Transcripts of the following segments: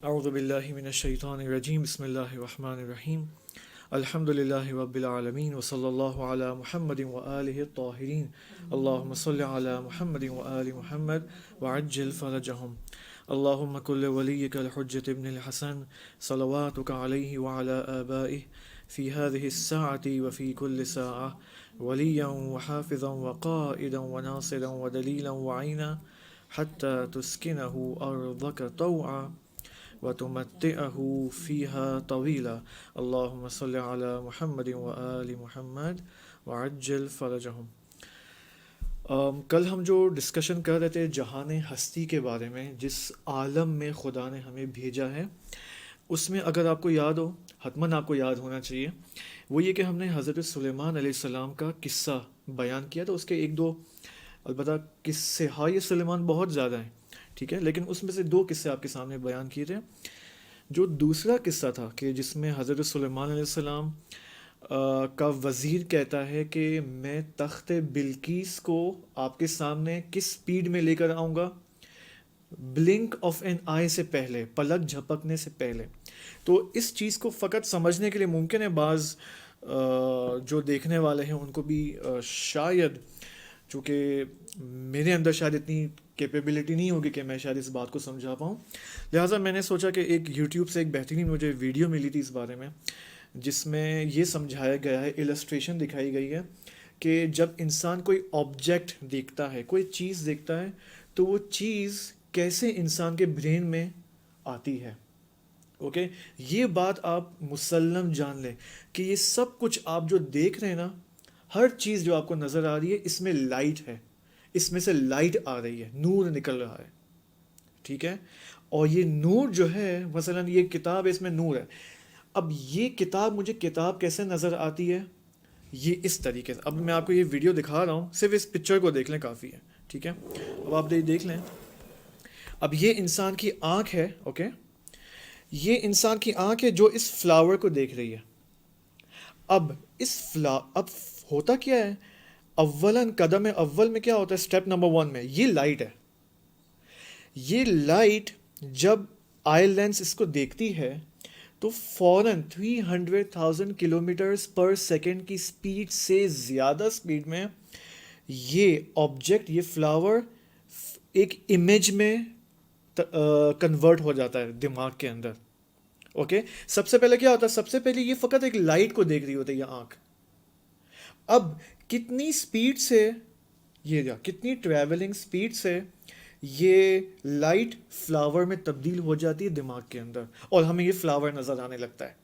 اعوذ باللہ من الشیطان الرجیم بسم اللہ الرحمن الرحیم الحمد للہ رب العالمین وصلی اللہ علی محمد وآلہ الطاہرین اللہم صل علی محمد وآل محمد وعجل فرجہم اللہم کل ولیک الحجة ابن الحسن صلواتک علیہ وعلی آبائہ فی هذه الساعة وفی کل ساعة ولیا وحافظا وقائدا وناصرا ودلیلا وعینا حتی تسکنہ ارضک طوعا وتمتعه فيها طويلا اللهم صل على محمد وآل محمد وعجل فرجهم۔ کل ہم جو ڈسکشن کر رہے تھے جہان ہستی کے بارے میں، جس عالم میں خدا نے ہمیں بھیجا ہے، اس میں اگر آپ کو یاد ہو، حتماً آپ کو یاد ہونا چاہیے، وہ یہ کہ ہم نے حضرت سلیمان علیہ السلام کا قصہ بیان کیا تھا۔ اس کے ایک دو البتہ قصے ہائے سلیمان بہت زیادہ ہیں، ٹھیک ہے، لیکن اس میں سے دو قصے آپ کے سامنے بیان کیے تھے۔ جو دوسرا قصہ تھا کہ جس میں حضرت سلیمان علیہ السلام کا وزیر کہتا ہے کہ میں تخت بلقیس کو آپ کے سامنے کس سپیڈ میں لے کر آؤں گا، بلنک آف این آئی سے پہلے، پلک جھپکنے سے پہلے۔ تو اس چیز کو فقط سمجھنے کے لیے ممکن ہے بعض جو دیکھنے والے ہیں ان کو بھی شاید، چونکہ میرے اندر شاید اتنی کیپیبلٹی نہیں ہوگی کہ میں شاید اس بات کو سمجھا پاؤں، لہٰذا میں نے سوچا کہ ایک یوٹیوب سے ایک بہترین مجھے ویڈیو ملی تھی اس بارے میں، جس میں یہ سمجھایا گیا ہے، السٹریشن دکھائی گئی ہے کہ جب انسان کوئی آبجیکٹ دیکھتا ہے، کوئی چیز دیکھتا ہے، تو وہ چیز کیسے انسان کے برین میں آتی ہے۔ اوکے، یہ بات آپ مسلم جان لیں کہ یہ سب کچھ آپ جو دیکھ رہے ہیں نا، ہر چیز جو آپ کو نظر آ رہی ہے اس میں لائٹ ہے، اس میں سے لائٹ آ رہی ہے، نور نکل رہا ہے، ٹھیک ہے۔ اور یہ نور جو ہے، مثلا یہ کتاب ہے، اس میں نور ہے۔ اب یہ کتاب، مجھے کتاب کیسے نظر آتی ہے، یہ اس طریقے سے۔ اب میں آپ کو یہ ویڈیو دکھا رہا ہوں، صرف اس پکچر کو دیکھ لیں کافی ہے، ٹھیک ہے۔ اب آپ دیکھ لیں، اب یہ انسان کی آنکھ ہے، اوکے، یہ انسان کی آنکھ ہے جو اس فلاور کو دیکھ رہی ہے۔ اب اب ہوتا کیا ہے، اولاً قدم اول میں کیا ہوتا ہے، اسٹیپ نمبر 1 میں یہ لائٹ ہے۔ یہ لائٹ جب آئی لینس اس کو دیکھتی ہے تو فوراً 300,000 کلومیٹرز پر سیکنڈ کی سپیڈ سے زیادہ سپیڈ میں یہ آبجیکٹ، یہ فلاور ایک امیج میں کنورٹ ہو جاتا ہے دماغ کے اندر۔ اوکے، سب سے پہلے کیا ہوتا ہے، سب سے پہلے یہ فقط ایک لائٹ کو دیکھ رہی ہوتی ہے یہ آنکھ۔ اب کتنی سپیڈ سے یہ کتنی ٹریولنگ سپیڈ سے یہ لائٹ فلاور میں تبدیل ہو جاتی ہے دماغ کے اندر، اور ہمیں یہ فلاور نظر آنے لگتا ہے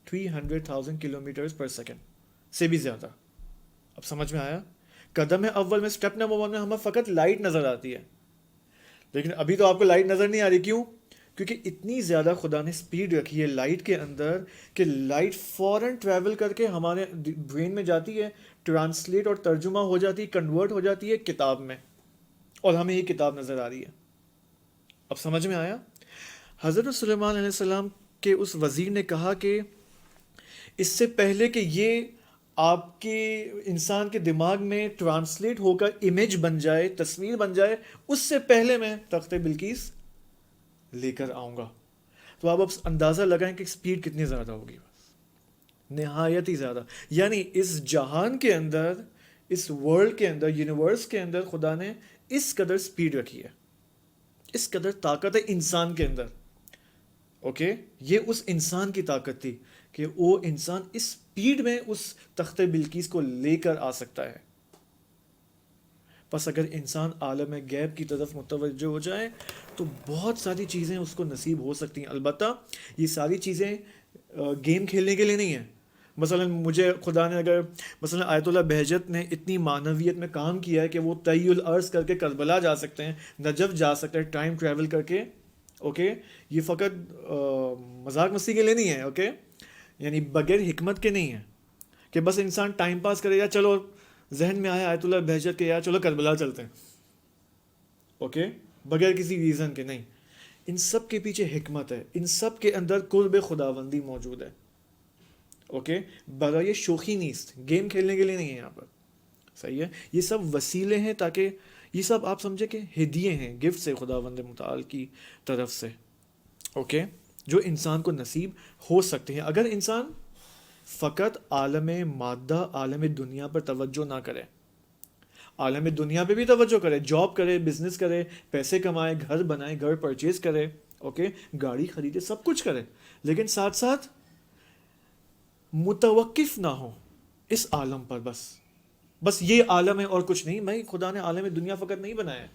300,000 کلومیٹرز پر سیکنڈ سے بھی زیادہ۔ اب سمجھ میں آیا؟ قدم اول میں، اسٹیپ نمبر 1 میں ہمیں فقط لائٹ نظر آتی ہے، لیکن ابھی تو آپ کو لائٹ نظر نہیں آ رہی۔ کیوں؟ کیونکہ اتنی زیادہ خدا نے سپیڈ رکھی ہے لائٹ کے اندر کہ لائٹ فوراً ٹریول کر کے ہمارے برین میں جاتی ہے، ٹرانسلیٹ اور ترجمہ ہو جاتی ہے، کنورٹ ہو جاتی ہے کتاب میں، اور ہمیں یہ کتاب نظر آ رہی ہے۔ اب سمجھ میں آیا؟ حضرت سلیمان علیہ السلام کے اس وزیر نے کہا کہ اس سے پہلے کہ یہ آپ کے انسان کے دماغ میں ٹرانسلیٹ ہو کر امیج بن جائے، تصویر بن جائے، اس سے پہلے میں تخت بلقیس لے کر آؤں گا۔ تو آپ اب اندازہ لگائیں کہ سپیڈ کتنی زیادہ ہوگی، نہایت ہی زیادہ۔ یعنی اس جہان کے اندر، اس ورلڈ کے اندر، یونیورس کے اندر خدا نے اس قدر سپیڈ رکھی ہے، اس قدر طاقت ہے انسان کے اندر۔ اوکے، یہ اس انسان کی طاقت تھی کہ وہ انسان اس سپیڈ میں اس تخت بلقیس کو لے کر آ سکتا ہے۔ بس اگر انسان عالم غیب کی طرف متوجہ ہو جائے تو بہت ساری چیزیں اس کو نصیب ہو سکتی ہیں۔ البتہ یہ ساری چیزیں گیم کھیلنے کے لیے نہیں ہیں۔ مثلا مجھے خدا نے اگر، مثلا آیت اللہ بہجت نے اتنی معنویت میں کام کیا ہے کہ وہ طی الارض کر کے کربلا جا سکتے ہیں، نجف جا سکتے ہیں ٹائم ٹریول کر کے۔ اوکے، یہ فقط مذاق مستی کے لیے نہیں ہے، اوکے، یعنی بغیر حکمت کے نہیں ہے کہ بس انسان ٹائم پاس کرے گا، چلو ذہن میں آیا آیت اللہ بہجت کے، یا چلو کربلا چلتے ہیں، اوکے، بغیر کسی ریزن کے نہیں۔ ان سب کے پیچھے حکمت ہے، ان سب کے اندر قرب خداوندی موجود ہے۔ اوکے، برائے شوخی نیست، گیم کھیلنے کے لیے نہیں ہے یہاں پر، صحیح ہے۔ یہ سب وسیلے ہیں تاکہ یہ سب آپ سمجھے کہ ہدیے ہیں، گفٹ سے خداوند متعال کی طرف سے، اوکے، جو انسان کو نصیب ہو سکتے ہیں اگر انسان فقط عالم مادہ، عالم دنیا پر توجہ نہ کرے، عالم دنیا پہ بھی توجہ کرے، جاب کرے، بزنس کرے، پیسے کمائے، گھر بنائے، گھر پرچیز کرے، اوکے، گاڑی خریدے، سب کچھ کرے، لیکن ساتھ ساتھ متوقف نہ ہو اس عالم پر، بس یہ عالم ہے اور کچھ نہیں. میں خدا نے عالم دنیا فقط نہیں بنایا ہے،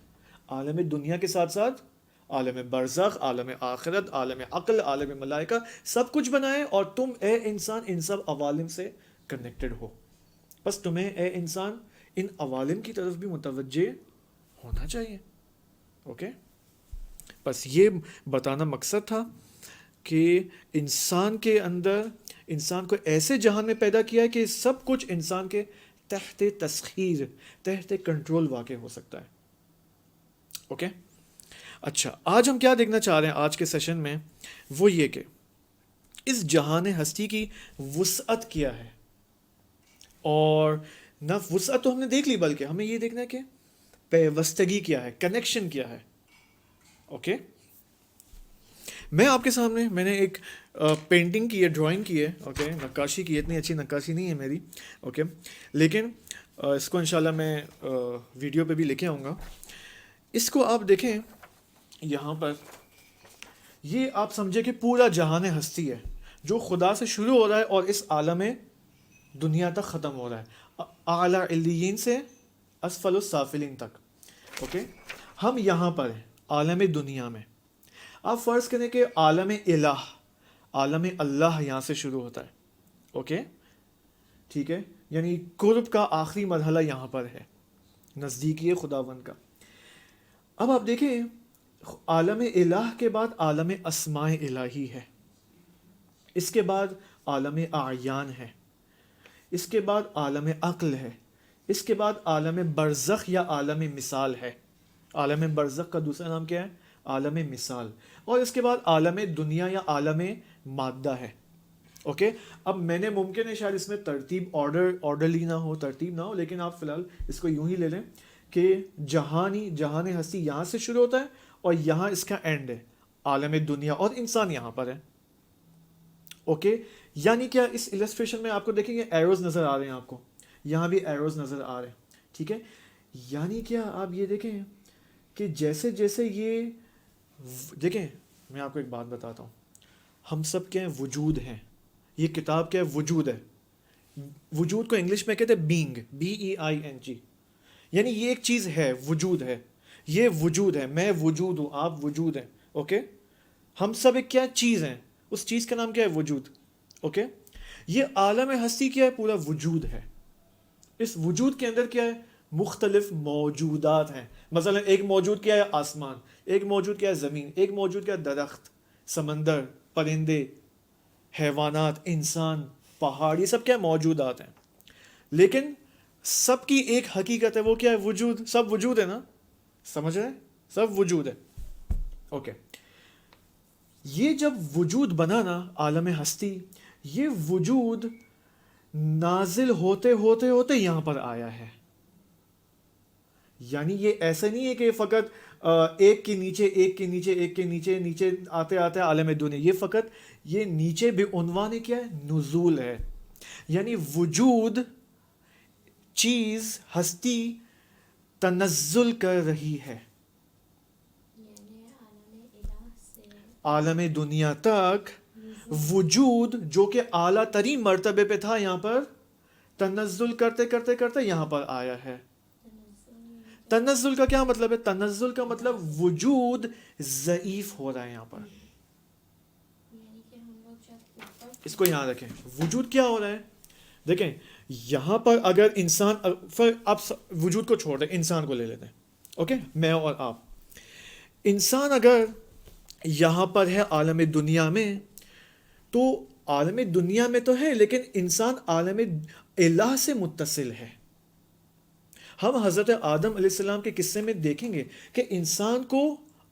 عالم دنیا کے ساتھ ساتھ عالم برزخ، عالم آخرت، عالم عقل، عالم ملائکہ، سب کچھ بنایا ہے، اور تم اے انسان ان سب عوالم سے کنیکٹڈ ہو. بس تمہیں اے انسان ان عوالم کی طرف بھی متوجہ ہونا چاہیے. اوکے، بس یہ بتانا مقصد تھا کہ انسان کے اندر، انسان کو ایسے جہان میں پیدا کیا ہے کہ سب کچھ انسان کے تحت تسخیر، تحت کنٹرول واقع ہو سکتا ہے. اوکے، اچھا، آج ہم کیا دیکھنا چاہ رہے ہیں آج کے سیشن میں، وہ یہ کہ اس جہان ہستی کی وسعت کیا ہے، اور نہ وسعت تو ہم نے دیکھ لی، بلکہ ہمیں یہ دیکھنا ہے کہ پیوستگی کیا ہے، کنیکشن کیا ہے. اوکے، میں آپ کے سامنے، میں نے ایک پینٹنگ کی ہے، ڈرائنگ کی ہے، اوکے، نقاشی کی ہے، اتنی اچھی نقاشی نہیں ہے میری، اوکے، لیکن اس کو انشاءاللہ میں ویڈیو پہ بھی لے کے آؤں گا. اس کو آپ دیکھیں یہاں پر، یہ آپ سمجھے کہ پورا جہان ہستی ہے جو خدا سے شروع ہو رہا ہے اور اس عالم دنیا تک ختم ہو رہا ہے، اعلیٰ علیین سے اسفل السافلین تک. اوکے، ہم یہاں پر ہیں عالم دنیا میں. آپ فرض کریں کہ عالم الہ، عالم اللہ یہاں سے شروع ہوتا ہے. اوکے، ٹھیک ہے، یعنی قرب کا آخری مرحلہ یہاں پر ہے، نزدیکی خداوند کا. اب آپ دیکھیں، عالم الہ کے بعد عالم اسماء الہی ہے، اس کے بعد عالم اعیان ہے، اس کے بعد عالم عقل ہے، اس کے بعد عالم برزخ یا عالم مثال ہے. عالم برزخ کا دوسرا نام کیا ہے؟ عالم مثال. اور اس کے بعد عالم دنیا یا عالم مادہ ہے. اوکے، اب میں نے، ممکن ہے شاید اس میں ترتیب آرڈرلی نہ ہو، ترتیب نہ ہو، لیکن آپ فی الحال اس کو یوں ہی لے لیں کہ جہان ہستی یہاں سے شروع ہوتا ہے اور یہاں اس کا اینڈ ہے، عالم دنیا، اور انسان یہاں پر ہے. اوکے، یعنی کیا، اس السٹریشن میں آپ کو دیکھیں گے ایروز نظر آ رہے ہیں، آپ کو یہاں بھی ایروز نظر آ رہے ہیں، ٹھیک ہے. یعنی کیا، آپ یہ دیکھیں کہ جیسے جیسے یہ، دیکھیں میں آپ کو ایک بات بتاتا ہوں، ہم سب کے وجود ہیں، یہ کتاب کیا ہے؟ وجود ہے. وجود کو انگلش میں کہتے ہیں بینگ، BEING، یعنی یہ ایک چیز ہے، وجود ہے، یہ وجود ہے، میں وجود ہوں، آپ وجود ہیں. اوکے، ہم سب ایک کیا چیز ہیں، اس چیز کا نام کیا ہے؟ وجود. اوکے، یہ عالم ہستی کیا ہے؟ پورا وجود ہے. اس وجود کے اندر کیا ہے؟ مختلف موجودات ہیں. مثلا ایک موجود کیا ہے؟ آسمان. ایک موجود کیا ہے؟ زمین. ایک موجود کیا ہے؟ درخت، سمندر، پرندے، حیوانات، انسان، پہاڑ، یہ سب کیا موجودات ہیں. لیکن سب کی ایک حقیقت ہے، وہ کیا ہے؟ وجود. سب وجود ہے نا، سمجھ رہے ہیں؟ سب وجود ہے. اوکے، یہ جب وجود بنا نا، عالم ہستی، یہ وجود نازل ہوتے ہوتے ہوتے یہاں پر آیا ہے. یعنی یہ ایسا نہیں ہے کہ فقط ایک کے نیچے ایک کے نیچے ایک کے نیچے نیچے آتے آتے عالم دنیا، یہ فقط یہ نیچے بے عنوان کیا ہے؟ نزول ہے. یعنی وجود، چیز، ہستی تنزل کر رہی ہے عالم دنیا تک. وجود جو کہ اعلیٰ ترین مرتبے پہ تھا، یہاں پر تنزل کرتے کرتے کرتے یہاں پر آیا ہے. تنزل کا کیا مطلب ہے؟ تنزل کا مطلب وجود ضعیف ہو رہا ہے یہاں پر. اس کو یہاں رکھیں، وجود کیا ہو رہا ہے. دیکھیں یہاں پر اگر انسان، آپ وجود کو چھوڑ دیں، انسان کو لے لیتے ہیں. اوکے، میں اور آپ، انسان اگر یہاں پر ہے عالم دنیا میں، تو عالم دنیا میں تو ہے، لیکن انسان عالم الہ سے متصل ہے. ہم حضرت آدم علیہ السلام کے قصے میں دیکھیں گے کہ انسان کو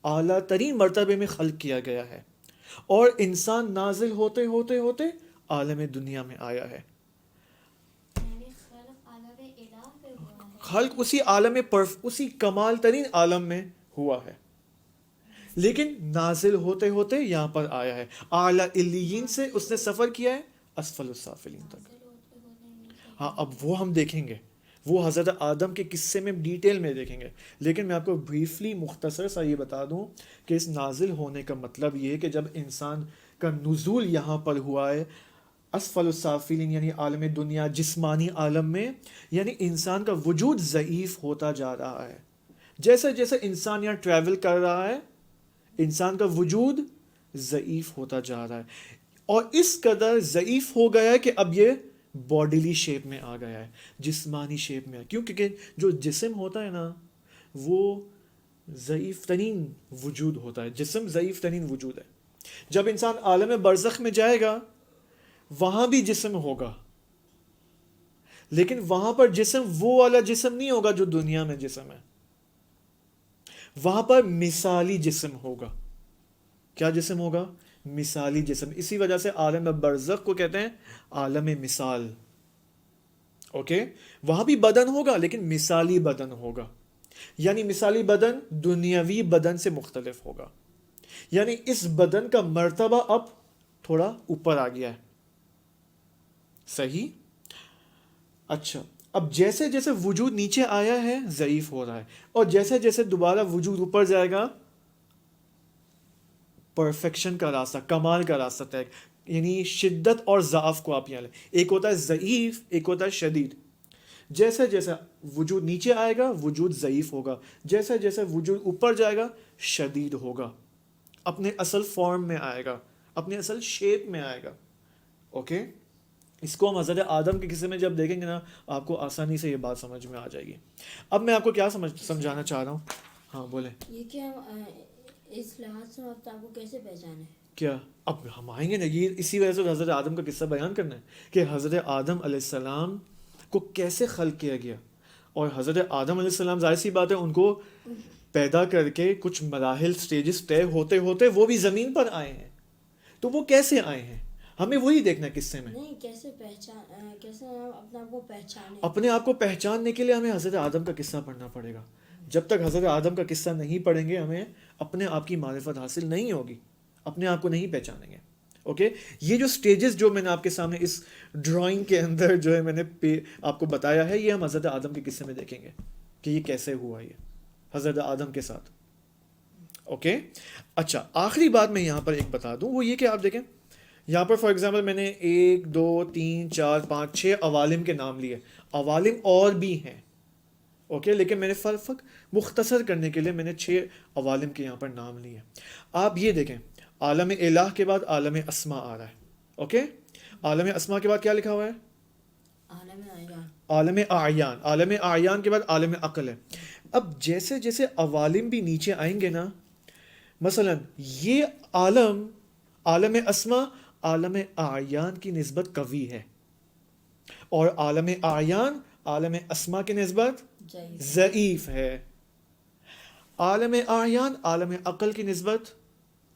اعلیٰ ترین مرتبے میں خلق کیا گیا ہے، اور انسان نازل ہوتے ہوتے ہوتے عالم دنیا میں آیا ہے. خلق اسی عالم اسی کمال ترین عالم میں ہوا ہے، لیکن نازل ہوتے ہوتے یہاں پر آیا ہے، اعلیٰ علیین سے اس نے سفر کیا ہے اسفل السافلین تک. ہاں اب وہ ہم دیکھیں گے، وہ حضرت آدم کے قصے میں ڈیٹیل میں دیکھیں گے، لیکن میں آپ کو بریفلی مختصر سا یہ بتا دوں کہ اس نازل ہونے کا مطلب یہ ہے کہ جب انسان کا نزول یہاں پر ہوا ہے اسفل السافلین یعنی عالم دنیا، جسمانی عالم میں، یعنی انسان کا وجود ضعیف ہوتا جا رہا ہے. جیسے جیسے انسان یہاں ٹریول کر رہا ہے انسان کا وجود ضعیف ہوتا جا رہا ہے، اور اس قدر ضعیف ہو گیا ہے کہ اب یہ باڈیلی شیپ میں آ گیا ہے، جسمانی شیپ میں. کیوں؟ کیونکہ جو جسم ہوتا ہے نا وہ ضعیف ترین وجود ہوتا ہے، جسم ضعیف ترین وجود ہے. جب انسان عالم برزخ میں جائے گا وہاں بھی جسم ہوگا، لیکن وہاں پر جسم وہ والا جسم نہیں ہوگا جو دنیا میں جسم ہے، وہاں پر مثالی جسم ہوگا. کیا جسم ہوگا؟ مثالی جسم. اسی وجہ سے عالم برزخ کو کہتے ہیں عالم مثال. اوکے، وہاں بھی بدن ہوگا لیکن مثالی بدن ہوگا، یعنی مثالی بدن دنیاوی بدن سے مختلف ہوگا، یعنی اس بدن کا مرتبہ اب تھوڑا اوپر آ گیا ہے. صحیح؟ اچھا، اب جیسے جیسے وجود نیچے آیا ہے ضعیف ہو رہا ہے، اور جیسے جیسے دوبارہ وجود اوپر جائے گا پرفیکشن کا راستہ، کمال کا راستہ طے. یعنی شدت اور ضعف کو آپ یہاں لیں، ایک ہوتا ہے ضعیف، ایک ہوتا ہے شدید. جیسے جیسے وجود نیچے آئے گا وجود ضعیف ہوگا، جیسے جیسے وجود اوپر جائے گا شدید ہوگا، اپنے اصل فارم میں آئے گا، اپنے اصل شیپ میں آئے گا. اوکے، اس کو ہم حضرت آدم کے قصے میں جب دیکھیں گے نا آپ کو آسانی سے یہ بات سمجھ میں آ جائے گی. اب میں آپ کو کیا سمجھانا چاہ رہا ہوں. ہاں بولیں. یہ کہ ہم اس لحاظ سے آپ کو کیسے پہچانے؟ کیا اب ہم آئیں گے نا، یہ اسی وجہ سے حضرت آدم کا قصہ بیان کرنا ہے کہ حضرت آدم علیہ السلام کو کیسے خلق کیا گیا. اور حضرت آدم علیہ السلام ظاہر سی بات ہے ان کو پیدا کر کے کچھ مراحل سٹیجز طے ہوتے ہوتے وہ بھی زمین پر آئے ہیں، تو وہ کیسے آئے ہیں ہمیں وہی دیکھنا ہے قصے میں. نہیں، کیسے ہم اپنے آپ کو پہچانے؟ اپنے آپ کو پہچاننے کے لیے ہمیں حضرت آدم کا قصہ پڑھنا پڑے گا. جب تک حضرت آدم کا قصہ نہیں پڑھیں گے ہمیں اپنے آپ کی معرفت حاصل نہیں ہوگی، اپنے آپ کو نہیں پہچانیں گے. اوکے، یہ جو سٹیجز جو میں نے آپ کے سامنے اس ڈرائنگ کے اندر جو ہے میں نے آپ کو بتایا ہے، یہ ہم حضرت آدم کے قصے میں دیکھیں گے کہ یہ کیسے ہوا یہ حضرت آدم کے ساتھ. اوکے، اچھا آخری بات میں یہاں پر ایک بتا دوں، وہ یہ کہ آپ دیکھیں یہاں پر فار ایگزامپل میں نے 1 2 3 4 5 6 عوالم کے نام لیے. عوالم اور بھی ہیں، اوکے، لیکن میں نے فرق مختصر کرنے کے لیے میں نے 6 عوالم کے یہاں پر نام لیے. آپ یہ دیکھیں عالم الہ کے بعد عالم اسما آ رہا ہے. اوکے، عالم اسما کے بعد کیا لکھا ہوا ہے؟ عالم اعیان. عالم اعیان کے بعد عالم عقل ہے. اب جیسے جیسے عوالم بھی نیچے آئیں گے نا، مثلا یہ عالم اسما عالم اعیان کی نسبت قوی ہے، اور عالم اعیان عالم اسما کی نسبت ضعیف ہے. عالم اعیان عالم عقل کی نسبت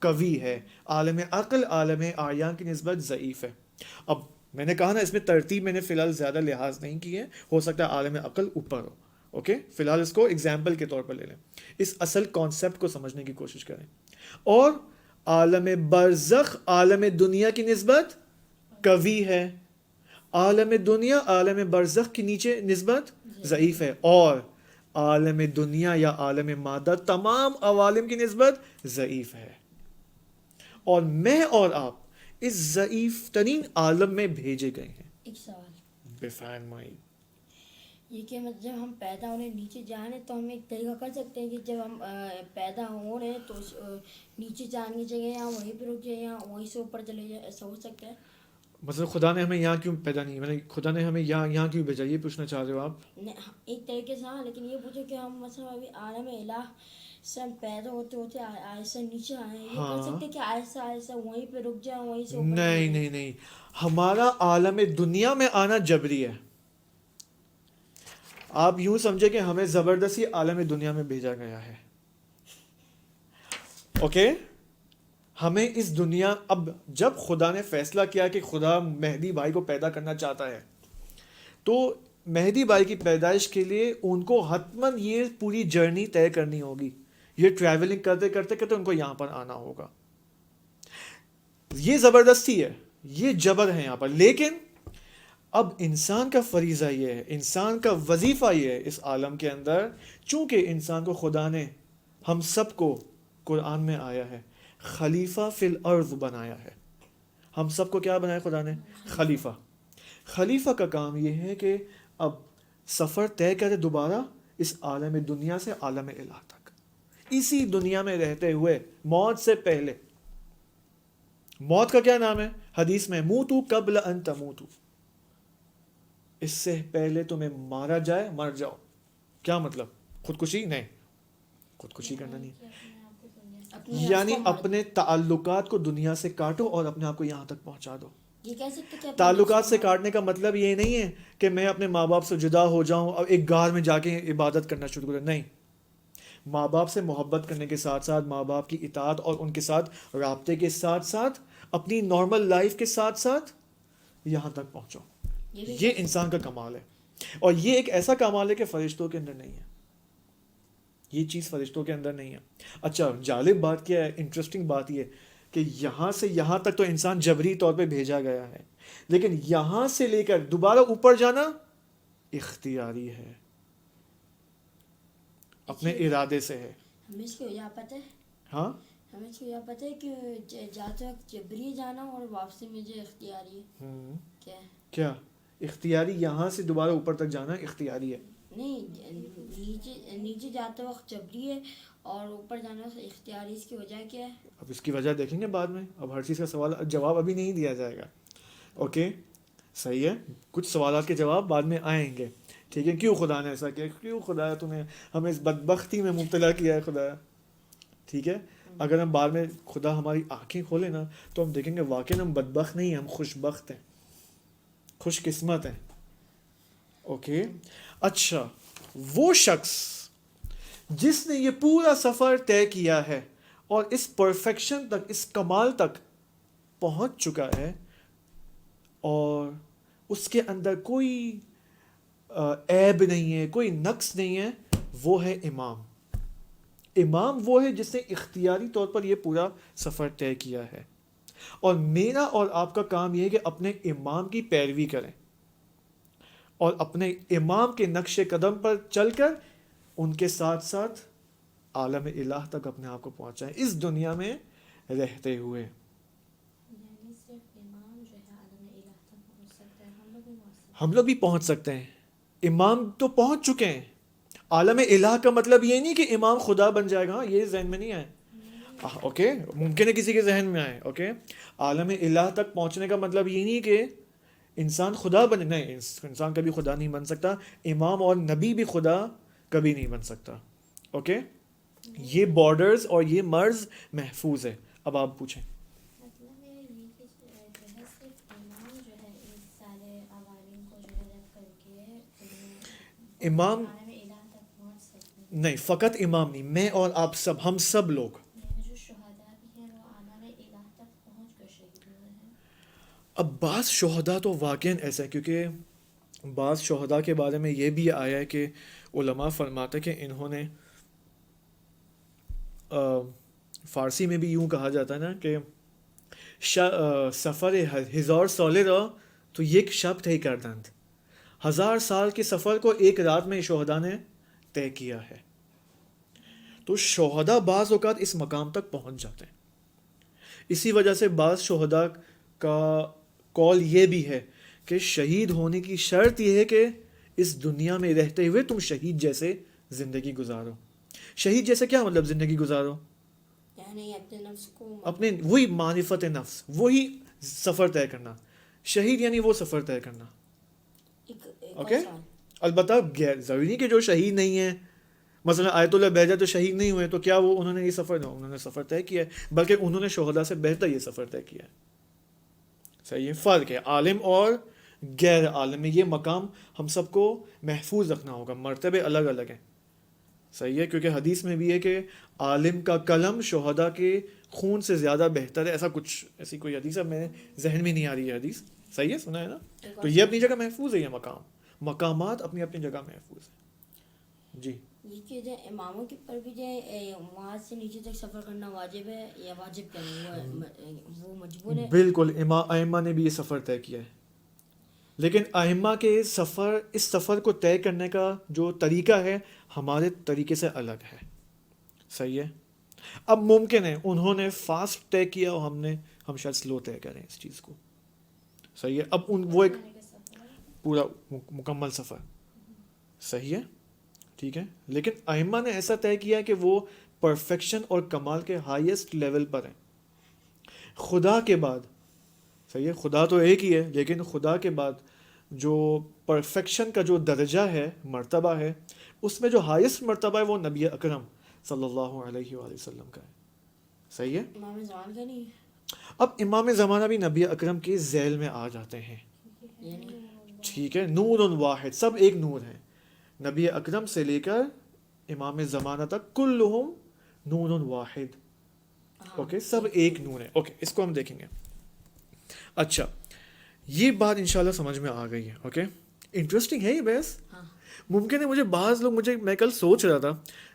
قوی ہے، عالم عقل عالم اعیان کی نسبت ضعیف ہے. اب میں نے کہا نا اس میں ترتیب میں نے فی الحال زیادہ لحاظ نہیں کی ہے، ہو سکتا ہے عالم عقل اوپر ہو. اوکے، فی الحال اس کو ایگزامپل کے طور پر لے لیں، اس اصل کانسیپٹ کو سمجھنے کی کوشش کریں. اور عالم برزخ عالم دنیا کی نسبت قوی ہے، عالم دنیا عالم برزخ کی نیچے نسبت ضعیف ہے، اور عالم دنیا یا عالم مادہ تمام عوالم کی نسبت ضعیف ہے. اور میں اور آپ اس ضعیف ترین عالم میں بھیجے گئے ہیں. ایک سوال بفین مائی، یہ کہ جب ہم پیدا ہونے نیچے جانے تو ہم ایک طریقہ کر سکتے ہیں کہ جب ہم پیدا ہو رہے ہیں تو نیچے جانے کی جگہ یا وہیں پہ رک جائے یا وہیں سے اوپر چلے جائے، ایسا ہو سکتا ہے؟ مطلب خدا نے ہمیں یہاں کیوں پیدا نہیں، مطلب خدا نے ہمیں یہاں کیوں بھیجا، یہ پوچھنا چاہ رہے ہو آپ؟ ایک طریقے سے ہاں، لیکن یہ پوچھو کہ ہم مثلا ابھی عالم الہ سے ہم پیدا ہوتے ہوتے آہستہ نیچے آئے ہیں، یہ کر سکتے کہ آہستہ آہستہ وہیں پہ رک جائیں وہیں سے اوپر؟ نہیں، ہمارا عالم دنیا میں آنا جبری ہے. آپ یوں سمجھے کہ ہمیں زبردستی عالم دنیا میں بھیجا گیا ہے. اوکے، ہمیں اس دنیا، اب جب خدا نے فیصلہ کیا کہ خدا مہدی بھائی کو پیدا کرنا چاہتا ہے تو مہدی بھائی کی پیدائش کے لیے ان کو حتماً یہ پوری جرنی طے کرنی ہوگی, یہ ٹریولنگ کرتے کرتے کرتے ان کو یہاں پر آنا ہوگا. یہ زبردستی ہے, یہ جبر ہے یہاں پر. لیکن اب انسان کا فریضہ یہ ہے, انسان کا وظیفہ یہ ہے اس عالم کے اندر, چونکہ انسان کو خدا نے ہم سب کو قرآن میں آیا ہے خلیفہ فی الارض بنایا ہے. ہم سب کو کیا بنایا خدا نے؟ خلیفہ. خلیفہ کا کام یہ ہے کہ اب سفر طے کرے دوبارہ اس عالم دنیا سے عالم الہ تک, اسی دنیا میں رہتے ہوئے موت سے پہلے. موت کا کیا نام ہے حدیث میں؟ موتو قبل ان تموتو, اس سے پہلے تمہیں مارا جائے مر جاؤ. کیا مطلب؟ خودکشی نہیں, خودکشی کرنا نہیں, یعنی اپنے تعلقات کو دنیا سے کاٹو اور اپنے آپ کو یہاں تک پہنچا دو. یہ کہہ سکتے کہ تعلقات سے کاٹنے کا مطلب یہ نہیں ہے کہ میں اپنے ماں باپ سے جدا ہو جاؤں اور ایک غار میں جا کے عبادت کرنا شروع کروں. نہیں, ماں باپ سے محبت کرنے کے ساتھ ساتھ, ماں باپ کی اطاعت اور ان کے ساتھ رابطے کے ساتھ ساتھ, اپنی نارمل لائف کے ساتھ ساتھ یہاں تک پہنچو. یہ انسان کا کمال ہے, اور یہ ایک ایسا کمال ہے کہ فرشتوں کے اندر نہیں ہے. یہ چیز فرشتوں کے اندر نہیں ہے. اچھا, جالب بات کیا ہے, انٹرسٹنگ بات یہ کہ یہاں سے یہاں تک تو انسان جبری طور پہ بھیجا گیا ہے, لیکن یہاں سے لے کر دوبارہ اوپر جانا اختیاری ہے, اپنے ارادے سے ہے. ہمیں اس کی وجہ پتہ ہے, ہاں ہمیں اس کی وجہ پتہ ہے کہ جاتے وقت جبری جانا اور واپسی مجھے اختیاری ہے. کیا ہے؟ کیا اختیاری؟ یہاں سے دوبارہ اوپر تک جانا اختیاری ہے. نہیں, نیچے جاتے وقت جبری ہے اور اوپر جانا اختیاری. اس کی وجہ کیا ہے؟ اب اس کی وجہ دیکھیں گے بعد میں, اب ہر چیز کا سوال جواب ابھی نہیں دیا جائے گا. اوکے صحیح ہے, کچھ سوالات کے جواب بعد میں آئیں گے. ٹھیک ہے, کیوں خدا نے ایسا کیا, کیوں خدا تمہیں ہمیں اس بدبختی میں مبتلا کیا ہے خدا. ٹھیک ہے, اگر ہم بعد میں خدا ہماری آنکھیں کھولے نا تو ہم دیکھیں گے واقعی ہم بدبخت نہیں ہیں, ہم خوش بخت ہیں, خوش قسمت ہیں. اوکے اچھا, وہ شخص جس نے یہ پورا سفر طے کیا ہے اور اس پرفیکشن تک, اس کمال تک پہنچ چکا ہے, اور اس کے اندر کوئی عیب نہیں ہے, کوئی نقص نہیں ہے, وہ ہے امام. امام وہ ہے جس نے اختیاری طور پر یہ پورا سفر طے کیا ہے. اور میرا اور آپ کا کام یہ ہے کہ اپنے امام کی پیروی کریں اور اپنے امام کے نقش قدم پر چل کر ان کے ساتھ ساتھ عالم الہ تک اپنے آپ کو پہنچائیں اس دنیا میں رہتے ہوئے. ہم لوگ بھی پہنچ سکتے ہیں, امام تو پہنچ چکے ہیں. عالم الہ کا مطلب یہ نہیں کہ امام خدا بن جائے گا, یہ ذہن میں نہیں آئے. اوکے, ممکن ہے کسی کے ذہن میں آئے. اوکے, عالم الہ تک پہنچنے کا مطلب یہ نہیں کہ انسان خدا بنے, نہیں, انسان کبھی خدا نہیں بن سکتا, امام اور نبی بھی خدا کبھی نہیں بن سکتا. اوکے, یہ بارڈرز اور یہ مرز محفوظ ہے. اب آپ پوچھیں. امام نہیں, فقط امام نہیں, میں اور آپ سب, ہم سب لوگ. اب بعض شہداء تو واقعاً ایسا ہے, کیونکہ بعض شہداء کے بارے میں یہ بھی آیا ہے کہ علماء فرماتے کہ انہوں نے, فارسی میں بھی یوں کہا جاتا ہے نا کہ سفر ہزار سال را تو یک شب طے کردند, 1000 سال کے سفر کو ایک رات میں شہداء نے طے کیا ہے. تو شہداء بعض اوقات اس مقام تک پہنچ جاتے ہیں. اسی وجہ سے بعض شہداء کا قول یہ بھی ہے کہ شہید ہونے کی شرط یہ ہے کہ اس دنیا میں رہتے ہوئے تم شہید جیسے زندگی گزارو. شہید جیسے کیا مطلب زندگی گزارو؟ یعنی اپنے نفس کو, اپنے وہی معرفت نفس, وہی سفر طے کرنا. شہید یعنی وہ سفر طے کرنا. اوکے, البتہ ضروری نہیں کہ جو شہید نہیں ہیں, مثلا آیت اللہ بیجا تو شہید نہیں ہوئے, تو کیا وہ انہوں نے یہ سفر, انہوں نے سفر طے کیا ہے, بلکہ انہوں نے شہداء سے بہتر یہ سفر طے کیا ہے. صحیح ہے, فرق ہے عالم اور غیر عالم میں. یہ مقام ہم سب کو محفوظ رکھنا ہوگا, مرتبے الگ الگ ہیں. صحیح ہے, کیونکہ حدیث میں بھی ہے کہ عالم کا قلم شہداء کے خون سے زیادہ بہتر ہے. ایسا کچھ, ایسی کوئی حدیث اب میرے ذہن میں نہیں آ رہی ہے حدیث. صحیح ہے, سنا ہے نا. تو یہ اپنی جگہ محفوظ ہے یہ مقام, مقامات اپنی اپنی جگہ محفوظ ہیں. جی یہ کہ جو اماموں کے پر بھی جو ہے وہاں سے نیچے تک سفر کرنا واجب ہے یا واجب کیا نہیں وہ مجبور ہے؟ بالکل ائمہ نے بھی یہ سفر طے کیا ہے، لیکن ائمہ کے اس سفر کو طے کرنے کا جو طریقہ ہے ہمارے طریقے سے الگ ہے. صحیح ہے. اب ممکن ہے انہوں نے فاسٹ طے کیا اور ہم شاید سلو طے کریں اس چیز کو. صحیح ہے. اب وہ ایک پورا مکمل سفر. صحیح ہے. ٹھیک ہے. لیکن ائمہ نے ایسا طے کیا کہ وہ پرفیکشن اور کمال کے ہائیسٹ لیول پر ہیں خدا کے بعد. صحیح ہے. خدا تو ایک ہی ہے، لیکن خدا کے بعد جو پرفیکشن کا جو درجہ ہے، مرتبہ ہے، اس میں جو ہائیسٹ مرتبہ ہے وہ نبی اکرم صلی اللہ علیہ وآلہ وسلم کا ہے. صحیح ہے. امام زمان کا نہیں ہے. اب امام زمانہ بھی نبی اکرم کے ذیل میں آ جاتے ہیں. ٹھیک ہے. نور واحد، سب ایک نور ہے. نبی اکرم سے لے کر امام زمانہ تک کلہم نور واحد. اوکے، سب ایک نور ہے. اوکے، اس کو ہم دیکھیں گے. اچھا، یہ بات انشاءاللہ سمجھ میں آ گئی ہے. اوکے، انٹرسٹنگ ہے یہ بحث. ممکن ہے میں کل سوچ رہا تھا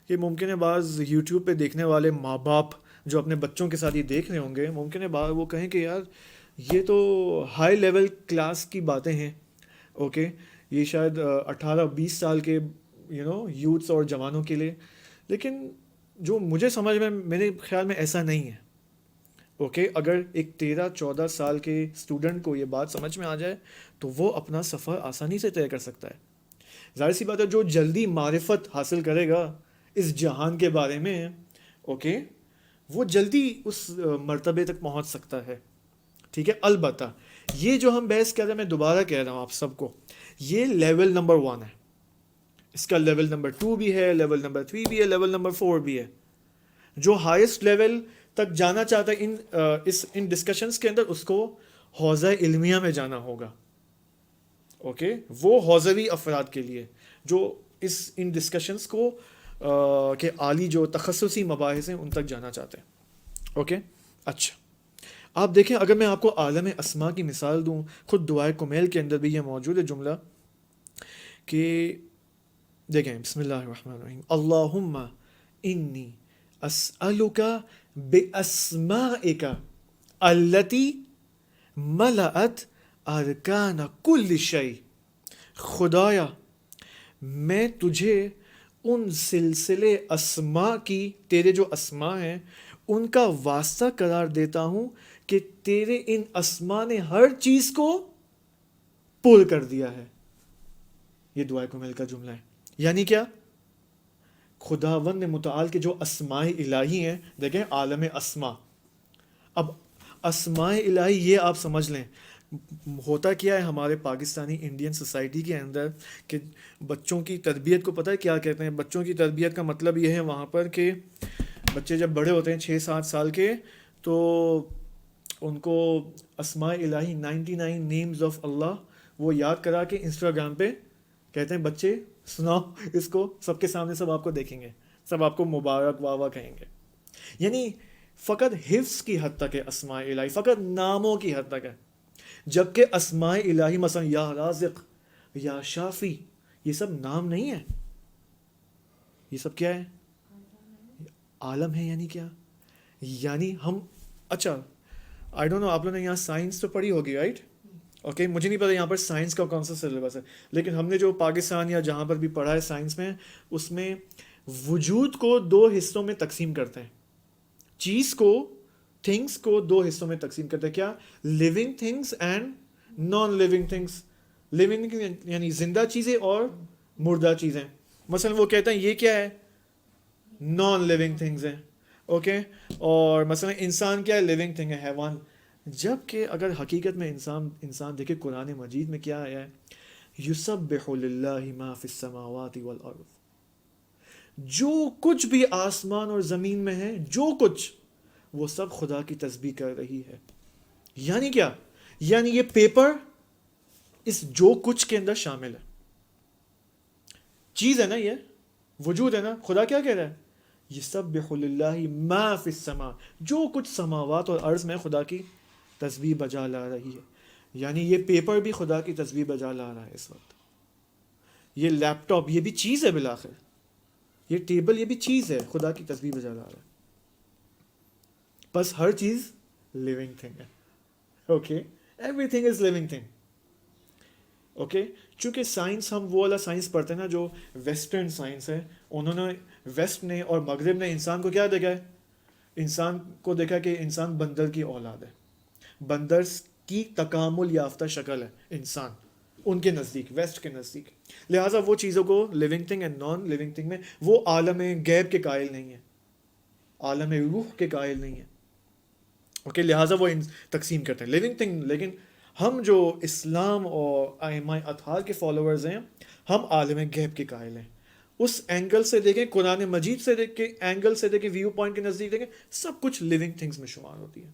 کہ ممکن ہے بعض یوٹیوب پہ دیکھنے والے ماں باپ جو اپنے بچوں کے ساتھ یہ دیکھ رہے ہوں گے، ممکن ہے وہ کہیں کہ یار یہ تو ہائی لیول کلاس کی باتیں ہیں. اوکے، یہ شاید 18-20 سال کے یوتھس اور جوانوں کے لیے، لیکن جو مجھے سمجھ میں، میرے خیال میں ایسا نہیں ہے. اوکے، اگر ایک 13-14 سال کے اسٹوڈنٹ کو یہ بات سمجھ میں آ جائے تو وہ اپنا سفر آسانی سے طے کر سکتا ہے. ظاہر سی بات ہے جو جلدی معرفت حاصل کرے گا اس جہان کے بارے میں، اوکے، وہ جلدی اس مرتبے تک پہنچ سکتا ہے. ٹھیک ہے. البتہ یہ جو ہم بحث کر رہے ہیں، میں دوبارہ کہہ رہا ہوں آپ سب کو، یہ لیول نمبر 1 ہے. اس کا لیول نمبر 2 بھی ہے، لیول نمبر 3 بھی ہے، لیول نمبر 4 بھی ہے. جو ہائیسٹ لیول تک جانا چاہتا ہے ان ڈسکشنز کے اندر، اس کو حوزہ علمیہ میں جانا ہوگا. اوکے، وہ حوزوی افراد کے لیے جو ان ڈسکشنز کو کہ عالی جو تخصصی مباحث ہیں ان تک جانا چاہتے ہیں. اوکے. اچھا، آپ دیکھیں، اگر میں آپ کو عالم اسماء کی مثال دوں، خود دعائے کمیل کے اندر بھی یہ موجود ہے جملہ کہ دیکھیں، بسم اللہ الرحمن الرحیم، اللہم انی اسألک باسمائک التی ملأت ارکان کل شیء. خدایا میں تجھے ان سلسلے اسماء کی، تیرے جو اسماء ہیں ان کا واسطہ قرار دیتا ہوں کہ تیرے ان اسماء نے ہر چیز کو پر کر دیا ہے. یہ دعائے کمیل کا جملہ ہے. یعنی کیا؟ خداوند متعال کے جو اسماء الہی ہیں، دیکھیں عالم اسماء. اب اسماء الہی یہ آپ سمجھ لیں، ہوتا کیا ہے ہمارے پاکستانی انڈین سوسائٹی کے اندر کہ بچوں کی تربیت کو پتہ ہے کیا کہتے ہیں؟ بچوں کی تربیت کا مطلب یہ ہے وہاں پر کہ بچے جب بڑے ہوتے ہیں 6-7 سال کے، تو ان کو اسماء الہی 99 نیمز آف اللہ وہ یاد کرا کے انسٹاگرام پہ کہتے ہیں بچے سناؤ اس کو، سب کے سامنے سب آپ کو دیکھیں گے، سب آپ کو مبارک واہ کہیں گے. یعنی فقط حفظ کی حد تک ہے اسماء الہی، فقط ناموں کی حد تک ہے. جبکہ اسماء الہی مثلا یا رازق، یا شافی، یہ سب نام نہیں ہے، یہ سب کیا ہے؟ عالم ہے. یعنی کیا؟ یعنی ہم، اچھا آئی ڈونٹ نو، آپ لوگوں نے یہاں سائنس تو پڑھی ہوگی رائٹ؟ اوکے، مجھے نہیں پتا یہاں پر سائنس کا کون سا سلیبس ہے، لیکن ہم نے جو پاکستان یا جہاں پر بھی پڑھا ہے سائنس میں، اس میں وجود کو 2 حصوں میں تقسیم کرتے ہیں. چیز کو، تھنگس کو 2 حصوں میں تقسیم کرتے ہیں. کیا؟ Living things and non living things. Living یعنی زندہ چیزیں اور مردہ چیزیں. مثلا وہ کہتے ہیں یہ کیا ہے؟ نان لیونگ تھنگز ہیں. اوکے. اور مثلا انسان کیا ہے؟ لیونگ تھنگ ہے، حیوان. جبکہ اگر حقیقت میں انسان دیکھے قرآن مجید میں کیا آیا ہے؟ یسبح للہ ما فی السماوات والارض. جو کچھ بھی آسمان اور زمین میں ہے، جو کچھ، وہ سب خدا کی تسبیح کر رہی ہے. یعنی کیا؟ یعنی یہ پیپر اس جو کچھ کے اندر شامل ہے. چیز ہے نا، یہ وجود ہے نا. خدا کیا کہہ رہا ہے؟ یسبح للہ ما فی السما، جو کچھ سماوات اور ارض میں خدا کی تسبیح بجا لا رہی ہے. یعنی یہ پیپر بھی خدا کی تسبیح بجا لا رہا ہے اس وقت. یہ لیپ ٹاپ یہ بھی چیز ہے بالآخر, یہ ٹیبل یہ بھی چیز ہے, خدا کی تسبیح بجا لا رہا ہے. بس ہر چیز لیونگ تھنگ ہے. Okay, every thing is living thing. Okay, چونکہ سائنس ہم وہ والا سائنس پڑھتے ہیں نا جو ویسٹرن سائنس ہے, انہوں نے ویسٹ نے اور مغرب نے انسان کو کیا دیکھا ہے, انسان کو دیکھا کہ انسان بندر کی اولاد ہے, بندر کی تکامل یافتہ شکل ہے انسان ان کے نزدیک, ویسٹ کے نزدیک. لہٰذا وہ چیزوں کو living thing and non living thing میں وہ عالم غیب کے قائل نہیں ہے, عالم روح کے قائل نہیں ہے. اوکے, لہٰذا وہ تقسیم کرتے ہیں لیونگ تھنگ. لیکن ہم جو اسلام اور ائمہ اطہار کے فالوورز ہیں, ہم عالم غیب کے قائل ہیں. اس اینگل سے دیکھیں, قرآن مجید سے دیکھ کے اینگل سے دیکھیں, ویو پوائنٹ کے نزدیک دیکھیں, سب کچھ لیونگ تھنگس میں شمار ہوتی ہے.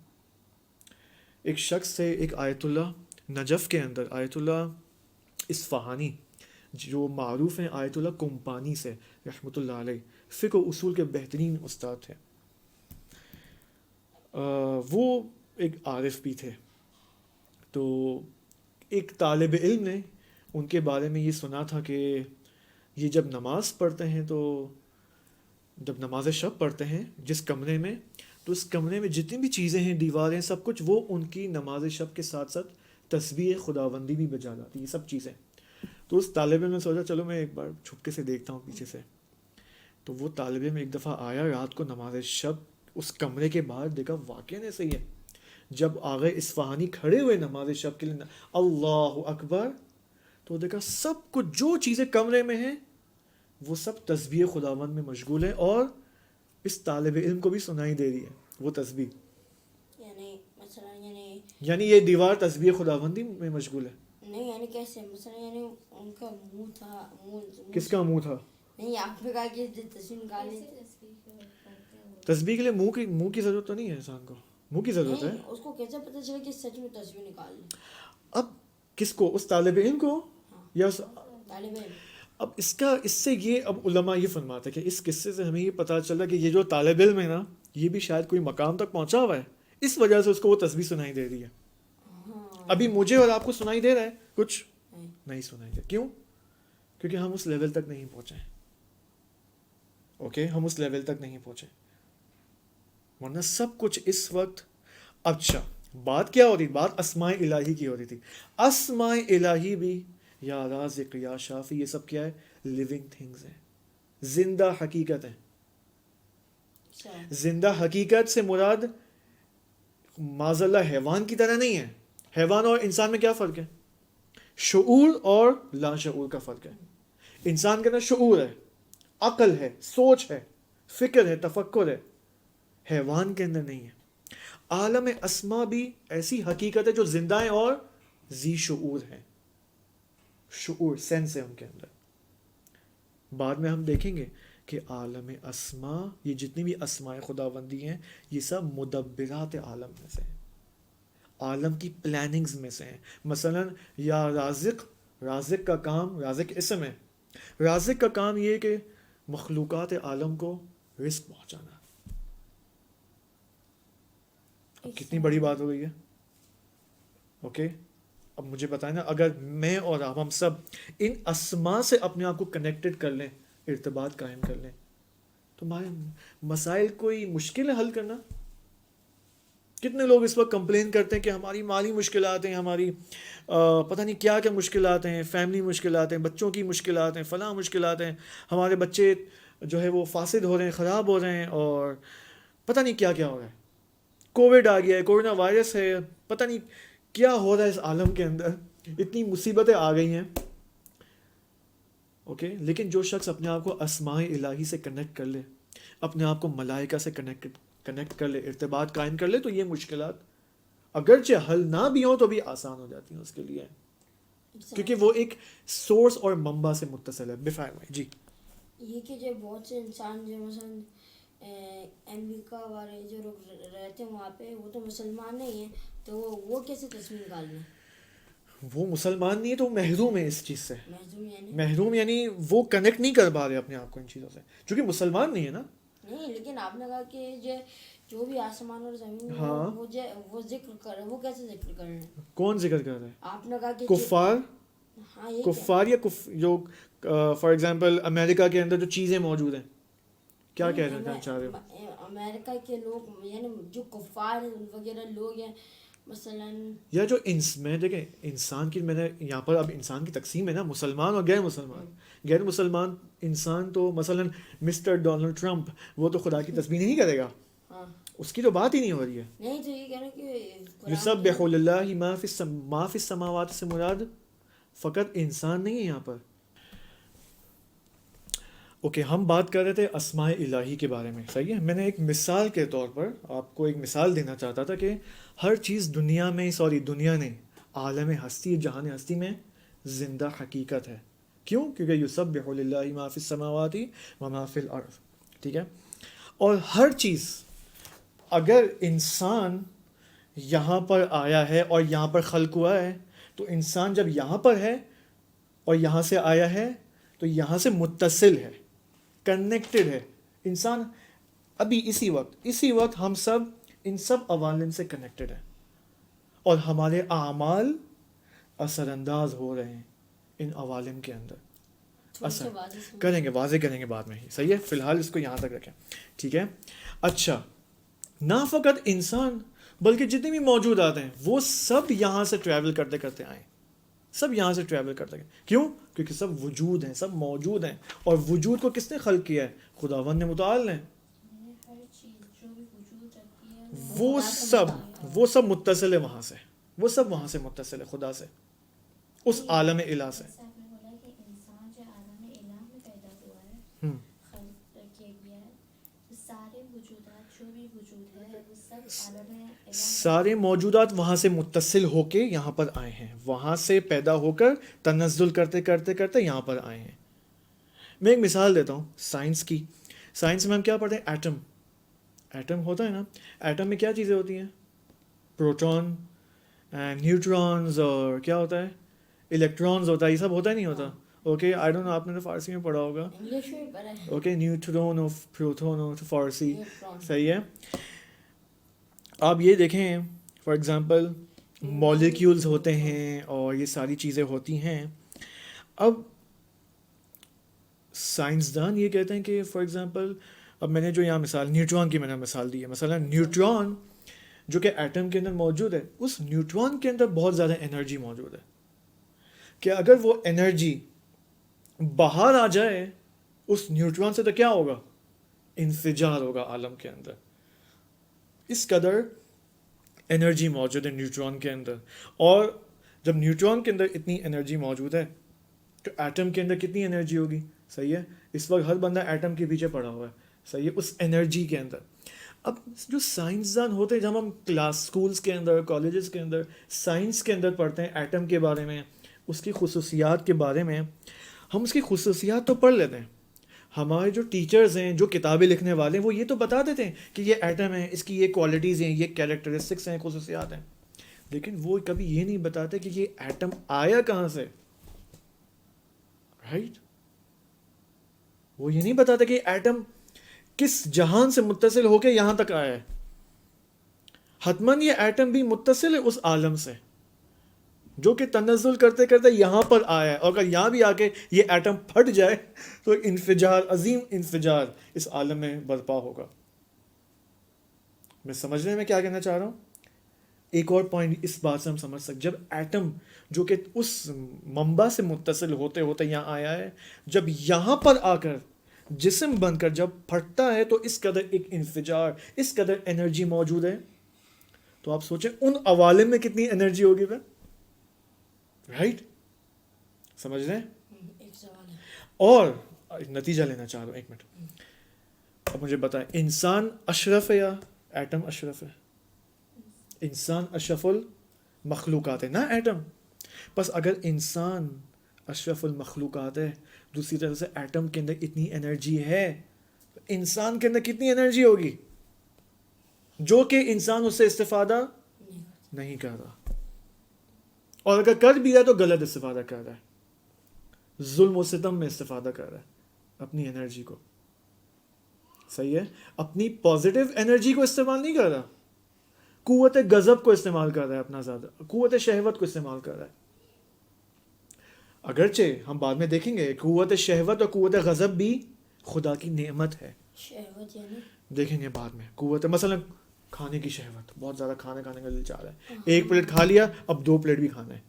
ایک شخص سے ایک آیت اللہ نجف کے اندر, آیت اللہ اصفہانی جو معروف ہیں آیت اللہ کمپانی سے رحمۃ اللہ علیہ, فقہ و اصول کے بہترین استاد تھے. وہ ایک عارف بھی تھے. تو ایک طالب علم نے ان کے بارے میں یہ سنا تھا کہ یہ جب نماز پڑھتے ہیں, تو جب نماز شب پڑھتے ہیں جس کمرے میں, تو اس کمرے میں جتنی بھی چیزیں ہیں, دیواریں, سب کچھ, وہ ان کی نماز شب کے ساتھ ساتھ تسبیح خداوندی بھی بجا لاتی, یہ سب چیزیں. تو اس طالب علم نے سوچا چلو میں ایک بار چھپکے سے دیکھتا ہوں پیچھے سے. تو وہ طالب علم ایک دفعہ آیا رات کو نماز شب, اس کمرے کے باہر دیکھا واقعہ ایسے ہی ہے. جب آغا اصفہانی کھڑے ہوئے نماز شب کے لیے, اللہ اکبر, تو دیکھا سب کچھ جو چیزیں کمرے میں ہیں وہ سب تسبیح خداوند میں مشغول ہیں, اور اس طالب علم کو بھی سنائی دے رہی ہے وہ تسبیح. یعنی یہ دیوار تسبیح خداوندی میں مشغول ہے. نہیں یعنی کیسے, مثلا یعنی ان کا منہ تھا, کس کا منہ تھا؟ نہیں آپ نے کہا کہ تصویر نکالی, تسبیح کے لیے منہ کی ضرورت تو نہیں ہے, انسان کو منہ کی ضرورت ہے. اس کو کیسے پتہ چلا کہ سچ میں تصویر نکال لی؟ اب کس کو, اس طالب علم کو یا طالب علم؟ اب اس سے یہ, اب علماء یہ فرماتے ہیں کہ اس قصے سے ہمیں یہ پتہ چلا کہ یہ جو طالب علم ہے نا, یہ بھی شاید کوئی مقام تک پہنچا ہوا ہے, اس وجہ سے اس کو وہ تسبیح سنائی دے رہی ہے. ابھی مجھے اور آپ کو سنائی دے رہا ہے کچھ نہیں سنائی دے. کیوں؟ کیونکہ ہم اس لیول تک نہیں پہنچے. اوکے, ہم اس لیول تک نہیں پہنچے, ورنہ سب کچھ اس وقت. اچھا, بات کیا ہو رہی, بات اسماء الہی کی ہو رہی تھی. اسماء الہی بھی, یا رازق یا شافی, یہ سب کیا ہے, لیونگ تھنگز ہیں, زندہ حقیقت ہیں. زندہ حقیقت سے مراد معاذ اللہ حیوان کی طرح نہیں ہے. حیوان اور انسان میں کیا فرق ہے؟ شعور اور لا شعور کا فرق ہے. انسان کے اندر شعور ہے, عقل ہے, سوچ ہے, فکر ہے, تفکر ہے. حیوان کے اندر نہیں ہے. عالم اسما بھی ایسی حقیقت ہے جو زندہ ہیں اور ذی شعور ہیں. شعور, سینس ہے ان کے اندر. بعد میں ہم دیکھیں گے کہ عالم اسما, یہ جتنی بھی اسماء خداوندی ہیں, یہ سب مدبرات عالم میں سے ہیں, عالم کی پلاننگز میں سے ہیں. مثلا یا رازق, رازق کا کام, رازق اسم ہے, رازق کا کام یہ کہ مخلوقات عالم کو رزق پہنچانا. اب کتنی بڑی بات ہو گئی ہے. اوکے, اب مجھے بتائیں نا, اگر میں اور آپ, ہم سب ان اسما سے اپنے آپ کو کنیکٹڈ کر لیں, ارتباط قائم کر لیں, تو ہمارے مسائل کوئی مشکل ہے حل کرنا. کتنے لوگ اس وقت کمپلین کرتے ہیں کہ ہماری مالی مشکلات ہیں, ہماری پتہ نہیں کیا کیا مشکلات ہیں, فیملی مشکلات ہیں, بچوں کی مشکلات ہیں, فلاں مشکلات ہیں, ہمارے بچے جو ہے وہ فاسد ہو رہے ہیں, خراب ہو رہے ہیں, اور پتہ نہیں کیا کیا ہو رہا ہے. کووڈ آ گیا ہے, کورونا وائرس ہے, پتہ نہیں کیا ہو رہا ہے اس عالم کے اندر, اتنی مصیبتیں آ گئی ہیں. اوکے, لیکن جو شخص اپنے آپ کو اسماء الہی سے کنیکٹ کر لے, اپنے آپ کو ملائکہ سے کنیکٹ کر لے, ارتباط قائم کر لے, تو یہ مشکلات اگرچہ حل نہ بھی ہوں تو بھی آسان ہو جاتی ہیں اس کے لیے, کیونکہ وہ ایک سورس اور منبع سے متصل ہے. جی, یہ کہ جو بہت سے انسان جو مثلا امریکہ والے جو لوگ رہتے ہیں وہاں پہ, وہ تو مسلمان نہیں ہیں, تو وہ کیسے تصویر نکال لیں؟ وہ مسلمان نہیں ہے تو محروم ہے اس چیز سے. محروم یعنی وہ کنیکٹ نہیں کر پا رہے اپنے آپ کو ان چیزوں سے, چونکہ مسلمان نہیں ہے نا. نہیں, لیکن آپ نے کہا کہ جو بھی آسمان اور زمین میں وہ ذکر کر رہے ہیں, وہ کیسے ذکر کر رہے ہیں؟ کون ذکر کر رہے ہیں؟ آپ نے کہا کہ کفار, ہاں یہ کفار یا جو فار ایگزامپل امریکہ کے اندر جو چیزیں موجود ہیں، کیا کہنا چاہ رہے ہو؟ امریکہ کے لوگ یعنی جو کفار وغیرہ لوگ ہیں مثلاً، یا جو میں دیکھیں انسان کی، میں نے یہاں پر اب انسان کی تقسیم ہے نا، مسلمان اور غیر مسلمان. غیر مسلمان انسان تو مثلا مسٹر ڈونلڈ ٹرمپ، وہ تو خدا کی تسبیح نہیں کرے گا، ہاں اس کی تو بات ہی نہیں ہو رہی ہے. نہیں تو یہ کہنا کہ یسبح للہ ما فی السماوات سے مراد فقط انسان نہیں ہے یہاں پر. اوکے، ہم بات کر رہے تھے اسماء الہی کے بارے میں، صحیح ہے. میں نے ایک مثال کے طور پر آپ کو ایک مثال دینا چاہتا تھا کہ ہر چیز دنیا نے عالم ہستی، جہان ہستی میں زندہ حقیقت ہے. کیوں؟ کیونکہ یسبح للہ ما فی السماوات و ما فی الارض، ٹھیک ہے. اور ہر چیز، اگر انسان یہاں پر آیا ہے اور یہاں پر خلق ہوا ہے، تو انسان جب یہاں پر ہے اور یہاں سے آیا ہے تو یہاں سے متصل ہے، کنیکٹڈ ہے. انسان ابھی اسی وقت ہم سب ان سب عوالم سے کنیکٹڈ ہیں، اور ہمارے اعمال اثر انداز ہو رہے ہیں ان عوالم کے اندر. اثر واضح کریں گے بعد میں ہی، صحیح ہے. فی الحال اس کو یہاں تک رکھیں، ٹھیک ہے. اچھا، نہ فقط انسان بلکہ جتنے بھی موجودات ہیں وہ سب یہاں سے ٹریول کرتے کرتے آئے، سب یہاں سے ٹریول کرتے گئے. کیوں؟ کیونکہ سب وجود ہیں، سب موجود ہیں. اور وجود کو کس نے خلق کیا ہے؟ خداوند نے، متعال نے. وہ سب متصل ہے وہاں سے، وہ سب وہاں سے متصل ہے خدا سے، اس عالم الہ سے. سارے موجودات وہاں سے متصل ہو کے یہاں پر آئے ہیں، وہاں سے پیدا ہو کر تنزل کرتے کرتے کرتے یہاں پر آئے ہیں. میں ایک مثال دیتا ہوں سائنس کی. سائنس میں ہم کیا پڑھتے ہیں؟ ایٹم ہوتا ہے نا. ایٹم میں کیا چیزیں ہوتی ہیں؟ پروٹون، نیوٹرونز، اور کیا ہوتا ہے؟ الیکٹرونز ہوتا ہے. یہ سب ہوتا ہی نہیں ہوتا. اوکے، آئی ڈونٹ نو، آپ نے تو فارسی میں پڑھا ہوگا. اوکے، نیوٹرون اور پروٹون اور فارسی، صحیح ہے. آپ یہ دیکھیں، فار ایگزامپل مالیکیولز ہوتے ہیں اور یہ ساری چیزیں ہوتی ہیں. اب سائنسدان یہ کہتے ہیں کہ فار ایگزامپل، اب میں نے جو یہاں مثال نیوٹرون کی میں نے مثال دی ہے، مثلا نیوٹرون جو کہ ایٹم کے اندر موجود ہے، اس نیوٹرون کے اندر بہت زیادہ انرجی موجود ہے کہ اگر وہ انرجی باہر آ جائے اس نیوٹرون سے تو کیا ہوگا؟ انفجار ہوگا عالم کے اندر. اس قدر انرجی موجود ہے نیوٹرون کے اندر. اور جب نیوٹرون کے اندر اتنی انرجی موجود ہے تو ایٹم کے اندر کتنی انرجی ہوگی؟ صحیح ہے. اس وقت ہر بندہ ایٹم کے پیچھے پڑا ہوا ہے، صحیح ہے، اس انرجی کے اندر. اب جو سائنسدان ہوتے ہیں، جب ہم اسکولس کے اندر، کالجز کے اندر سائنس کے اندر پڑھتے ہیں ایٹم کے بارے میں، اس کی خصوصیات کے بارے میں، ہم اس کی خصوصیات تو پڑھ لیتے ہیں. ہمارے جو ٹیچرز ہیں، جو کتابیں لکھنے والے ہیں، وہ یہ تو بتا دیتے ہیں کہ یہ ایٹم ہے، اس کی یہ کوالٹیز ہیں، یہ کیریکٹرسٹکس ہیں، خصوصیات ہیں. لیکن وہ کبھی یہ نہیں بتاتے کہ یہ ایٹم آیا کہاں سے، رائٹ. وہ یہ نہیں بتاتے کہ ایٹم کس جہان سے متصل ہو کے یہاں تک آیا ہے. حتماً یہ ایٹم بھی متصل ہے اس عالم سے جو کہ تنزل کرتے کرتے یہاں پر آیا ہے. اور اگر یہاں بھی آ کے یہ ایٹم پھٹ جائے تو انفجار، عظیم انفجار اس عالم میں برپا ہوگا. میں سمجھنے میں کیا کہنا چاہ رہا ہوں؟ ایک اور پوائنٹ اس بات سے ہم سمجھ سکتے، جب ایٹم جو کہ اس منبع سے متصل ہوتے ہوتے یہاں آیا ہے، جب یہاں پر آ کر جسم بن کر جب پھٹتا ہے تو اس قدر ایک انفجار، اس قدر انرجی موجود ہے. تو آپ سوچیں ان عوالم میں کتنی انرجی ہوگی پھر، رائٹ. سمجھ رہے ہیں؟ اور نتیجہ لینا چاہ رہا ہوں، ایک منٹ. اب مجھے بتائیں، انسان اشرف ہے یا ایٹم اشرف ہے؟ انسان اشرف المخلوقات ہے نا، ایٹم. بس اگر انسان اشرف المخلوقات ہے، دوسری طرف سے ایٹم کے اندر اتنی انرجی ہے، انسان کے اندر کتنی انرجی ہوگی جو کہ انسان اس سے استفادہ نہیں کر رہا. اور اگر کر بھی ہے تو غلط استفادہ کر رہا ہے، ظلم و ستم میں استفادہ کر رہا ہے اپنی انرجی کو. صحیح ہے، اپنی پازیٹیو انرجی کو استعمال نہیں کر رہا، قوت غضب کو استعمال کر رہا ہے، اپنا زیادہ قوت شہوت کو استعمال کر رہا ہے. اگرچہ ہم بعد میں دیکھیں گے قوت شہوت اور قوت غضب بھی خدا کی نعمت ہے. شہوت یعنی دیکھیں گے بعد میں قوت مثلا کھانے کی شہوت, بہت زیادہ کھانے کا دل چاہ رہا ہے, ایک پلیٹ کھا لیا اب 2 پلیٹ بھی کھانا ہے.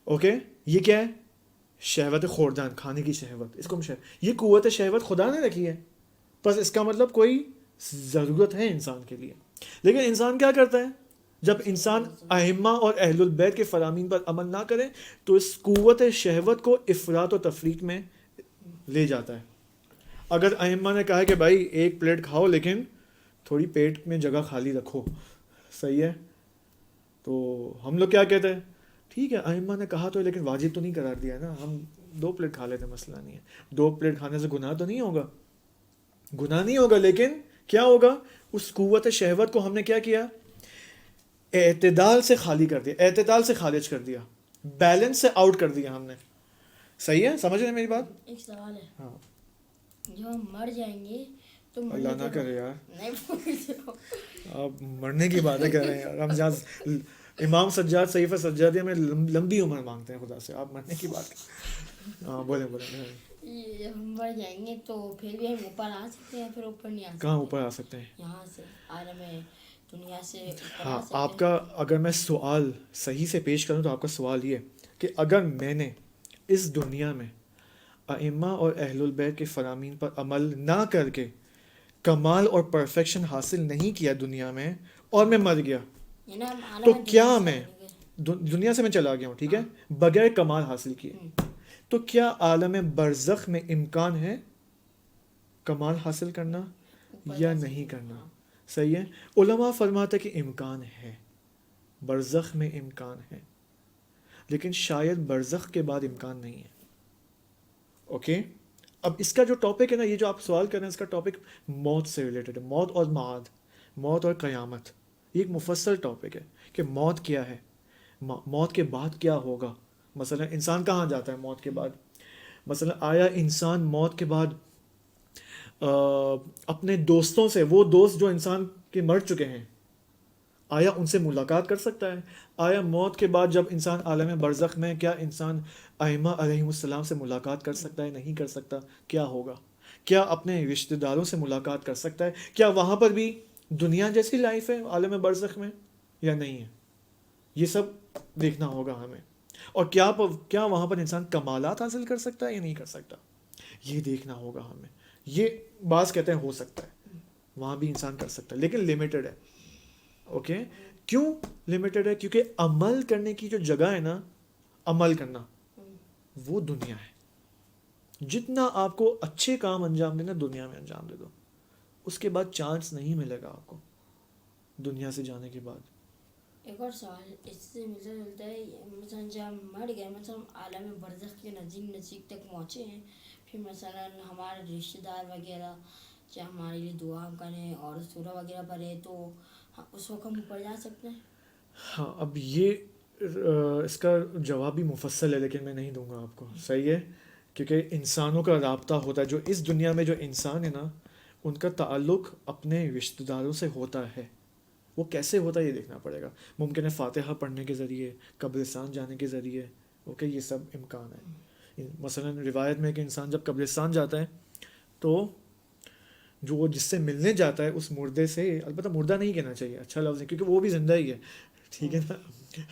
اوکے, یہ کیا ہے؟ شہوت خوردان, کھانے کی شہوت, اس کو یہ قوت شہوت خدا نے رکھی ہے, بس اس کا مطلب کوئی ضرورت ہے انسان کے لیے. لیکن انسان کیا کرتا ہے؟ جب انسان ائمہ اور اہل البیت کے فرامین پر عمل نہ کرے تو اس قوت شہوت کو افراط و تفریط میں لے جاتا ہے. اگر ائمہ نے کہا کہ بھائی 1 پلیٹ کھاؤ لیکن تھوڑی پیٹ میں جگہ خالی رکھو, صحیح ہے, تو ہم لوگ کیا کہتے ہیں؟ ٹھیک ہے ائمہ نے کہا تو لیکن واجب تو نہیں قرار دیا نا, ہم 2 پلیٹ کھا لیتے, مسئلہ نہیں ہے. 2 پلیٹ کھانے سے گناہ تو نہیں ہوگا, گناہ نہیں ہوگا, لیکن کیا ہوگا؟ اس قوت شہوت کو ہم نے کیا کیا؟ اعتدال سے خالی کر دیا, اعتدال سے خارج کر دیا, بیلنس سے آؤٹ کر دیا ہم نے. صحیح ہے, سمجھ رہے ہیں میری بات؟ ایک سوال ہے, ہاں, جو ہم مر جائیں گے تو اللہ نہ کرے یار, نہیں بولتے ہو. آپ مرنے کی باتیں کر رہے ہیں یار. ہم جہاں امام سجاد صحیفہ سجادیہ میں لمبی عمر مانگتے ہیں خدا سے, آپ مرنے کی بات کریں. ہاں بولیں. ہم مر جائیں گے تو پھر بھی ہم اوپر آ سکتے ہیں, پھر اوپر نہیں آ سکتے. کہاں اوپر آ سکتے ہیں؟ یہاں سے عالم دنیا سے اوپر ہاں, آ سکتے آپ کا اگر میں سوال صحیح سے پیش کروں تو آپ کا سوال یہ کہ اگر میں نے اس دنیا میں ائمہ اور اہل البیت کے فرامین پر عمل نہ کر کے کمال اور پرفیکشن حاصل نہیں کیا دنیا میں اور میں مر گیا, یعنی ہم تو عالم کیا دنیا سے میں آئیں گے. دنیا سے میں چلا گیا ہوں, ٹھیک ہے, بغیر کمال حاصل کیے, تو کیا عالم برزخ میں امکان ہے کمال حاصل کرنا یا نہیں کرنا؟ صحیح ہے. علماء فرماتے کہ امکان ہے, برزخ میں امکان ہے, لیکن شاید برزخ کے بعد امکان نہیں ہے. اوکے, اب اس کا جو ٹاپک ہے نا, یہ جو آپ سوال کر رہے ہیں اس کا ٹاپک موت سے ریلیٹڈ ہے, موت اور معاد, موت اور قیامت. یہ ایک مفصل ٹاپک ہے کہ موت کیا ہے, موت کے بعد کیا ہوگا. مثلا انسان کہاں جاتا ہے موت کے بعد؟ مثلا آیا انسان موت کے بعد اپنے دوستوں سے, وہ دوست جو انسان کے مر چکے ہیں, آیا ان سے ملاقات کر سکتا ہے؟ آیا موت کے بعد جب انسان عالم برزخ میں, کیا انسان ائمہ علیہم السلام سے ملاقات کر سکتا ہے؟ نہیں کر سکتا. کیا ہوگا؟ کیا اپنے رشتہ داروں سے ملاقات کر سکتا ہے؟ کیا وہاں پر بھی دنیا جیسی لائف ہے عالم برزخ میں یا نہیں ہے؟ یہ سب دیکھنا ہوگا ہمیں. اور کیا وہاں پر انسان کمالات حاصل کر سکتا ہے یا نہیں کر سکتا, یہ دیکھنا ہوگا ہمیں. یہ بعض کہتے ہیں ہو سکتا ہے, وہاں بھی انسان کر سکتا ہے, لیکن لمیٹڈ ہے. اوکے, کیوں لمیٹڈ ہے؟ کیونکہ عمل کرنے کی جو جگہ ہے نا, عمل کرنا, وہ دنیا ہے. جتنا آپ کو اچھے کام انجام دینا دنیا میں انجام دے دو, اس کے بعد چانس نہیں ملے گا آپ کو دنیا سے جانے کے بعد. ایک اور سوال اس سے ملتا جلتا ہے, مثلا جب ہم مر گئے, مثلا عالم برزخ کے نزدیک تک پہنچے ہیں, پھر مثلا ہمارے رشتہ دار وغیرہ چاہے ہمارے لیے دعا کریں اور سورہ وغیرہ پڑھے, تو اس وقت ہم اوپر جا سکتے ہیں. ہاں, اب یہ اس کا جواب بھی مفصل ہے لیکن میں نہیں دوں گا آپ کو. صحیح ہے, کیونکہ انسانوں کا رابطہ ہوتا ہے, جو اس دنیا میں جو انسان ہے نا, ان کا تعلق اپنے رشتہ داروں سے ہوتا ہے. وہ کیسے ہوتا ہے یہ دیکھنا پڑے گا. ممکن ہے فاتحہ پڑھنے کے ذریعے, قبرستان جانے کے ذریعے. اوکے, یہ سب امکان ہے. مثلا روایت میں کہ انسان جب قبرستان جاتا ہے تو جو وہ جس سے ملنے جاتا ہے اس مردے سے, البتہ مردہ نہیں کہنا چاہیے, اچھا لفظ ہے کیونکہ وہ بھی زندہ ہی ہے, ٹھیک ہے نا.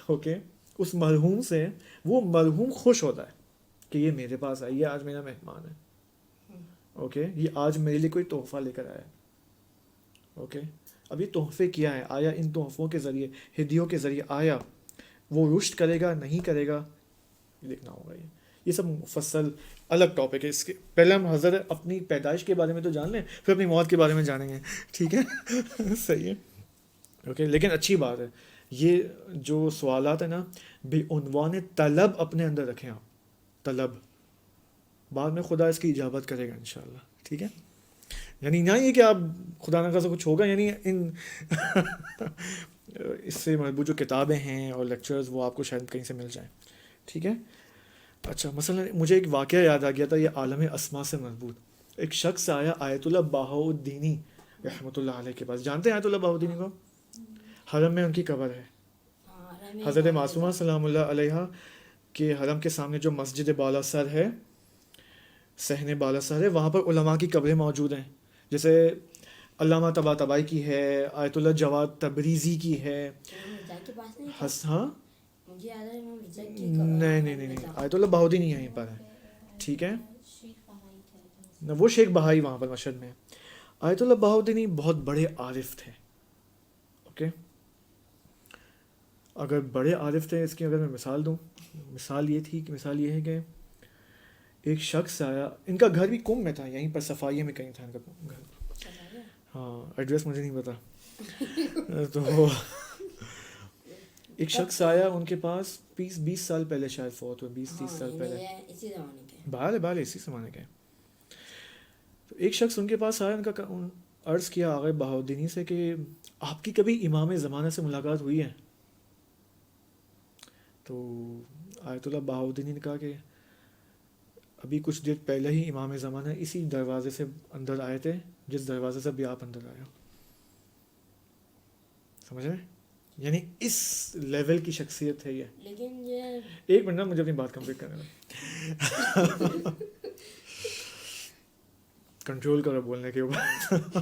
اوکے, اس مرحوم سے وہ مرحوم خوش ہوتا ہے کہ یہ میرے پاس آئی, یہ آج میرا مہمان ہے. اوکے, یہ آج میرے لیے کوئی تحفہ لے کر آیا. اوکے, اب یہ تحفے کیا ہے, آیا ان تحفوں کے ذریعے, ہدیوں کے ذریعے آیا وہ رشت کرے گا نہیں کرے گا, یہ دیکھنا ہوگا. یہ سب مفصل الگ ٹاپک ہے. اس کے پہلے ہم حضرت اپنی پیدائش کے بارے میں تو جان لیں, پھر اپنی موت کے بارے میں جانیں گے, ٹھیک ہے. صحیح ہے. اوکے, لیکن اچھی بات ہے, یہ جو سوالات ہیں نا بعنوان طلب اپنے اندر رکھیں آپ, طلب, بعد میں خدا اس کی اجابت کرے گا انشاءاللہ. ٹھیک ہے, یعنی نہ یہ کہ آپ خدا نہ خواستہ کچھ ہوگا, یعنی ان اس سے مربوط جو کتابیں ہیں اور لیکچرز وہ آپ کو شاید کہیں سے مل جائیں. ٹھیک ہے. اچھا, مثلا مجھے ایک واقعہ یاد آ گیا تھا, یہ عالم اسما سے مربوط. ایک شخص آیا آیت اللہ بہاؤالدینی رحمۃ اللہ علیہ کے پاس. جانتے ہیں آیت اللہ بہاؤالدینی کو؟ حرم میں ان کی قبر ہے. حضرت معصومہ سلام اللہ علیہ کہ حرم کے سامنے جو مسجد بالا سر ہے، صحن بالا سر ہے، وہاں پر علماء کی قبریں موجود ہیں، جیسے علامہ طباطبائی کی ہے، آیت اللہ جواد تبریزی کی ہے. مرزا کے پاس نہیں ہاں مجھے یاد ہے مرزا کی نہیں آیت اللہ بہاؤدین یہیں پر ہے. ٹھیک ہے نہ، وہ شیخ بہائی وہاں پر مشہد میں ہے. آیت اللہ بہاؤدینی بہت بڑے عارف تھے. اوکے، اگر بڑے عارف تھے، اس کی اگر میں مثال دوں، مثال یہ ہے کہ ایک شخص آیا، ان کا گھر بھی کم میں تھا، یہیں پر صفائیہ میں کہیں تھا ان کا گھر. ہاں ایڈریس مجھے نہیں پتا. تو ایک شخص آیا ان کے پاس 20 سال پہلے شاید فوت ہوئے، 20-30 سال پہلے، اسی زمانے کے بال اسی زمانے کے. تو ایک شخص ان کے پاس آیا، ان کا عرض کیا آغا بہاؤدینی سے کہ آپ کی کبھی امام زمانہ سے ملاقات ہوئی ہے؟ تو آیت اللہ بہاؤدینی نے کہا کہ ابھی کچھ دیر پہلے ہی امام زمانہ اسی دروازے سے اندر آئے تھے جس دروازے سے بھی آپ اندر آئے ہو. سمجھ رہے ہیں؟ یعنی اس لیول کی شخصیت ہے یہ. لیکن یہ ایک منٹ نا، مجھے اپنی بات کمپلیٹ کرنے میں کنٹرول کرو بولنے کے اوپر.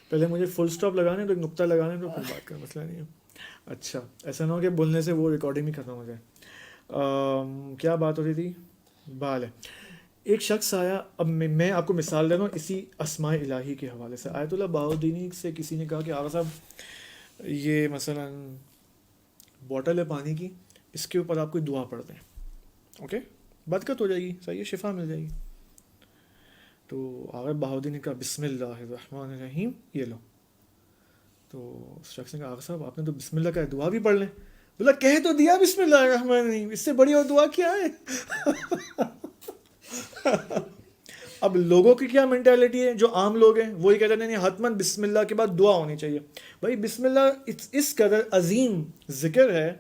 پہلے مجھے فل سٹاپ لگانے تو ایک نقطہ لگانے تو پھر بات کا مسئلہ نہیں ہے. اچھا، ایسا نہ ہو کہ بولنے سے وہ ریکارڈنگ نہیں کرنا مجھے. کیا بات ہو رہی تھی؟ بال ہے. ایک شخص آیا، اب میں آپ کو مثال دے رہا ہوں اسی اسماء الہی کے حوالے سے. آیت اللہ بہاؤدینی سے کسی نے کہا کہ آغا صاحب یہ مثلا بوٹل ہے پانی کی، اس کے اوپر آپ کوئی دعا پڑھ دیں، اوکے برکت ہو جائے گی، صحیح ہے، شفا مل جائے گی. تو آغا بہاؤدینی نے کہا بسم اللہ الرحمن الرحیم، یہ لو. تو اس شخص نے کہا آغا صاحب آپ نے تو بسم اللہ کا دعا بھی پڑھ لیں. بولا کہہ تو دیا بسم اللہ الرحمن الرحیم، اس سے بڑی اور دعا کیا ہے؟ اب لوگوں کی کیا مینٹیلٹی ہے، جو عام لوگ ہیں وہی کہتے ہیں نہیں حتماً بسم اللہ کے بعد دعا ہونی چاہیے. بھائی بسم اللہ اس قدر عظیم ذکر ہے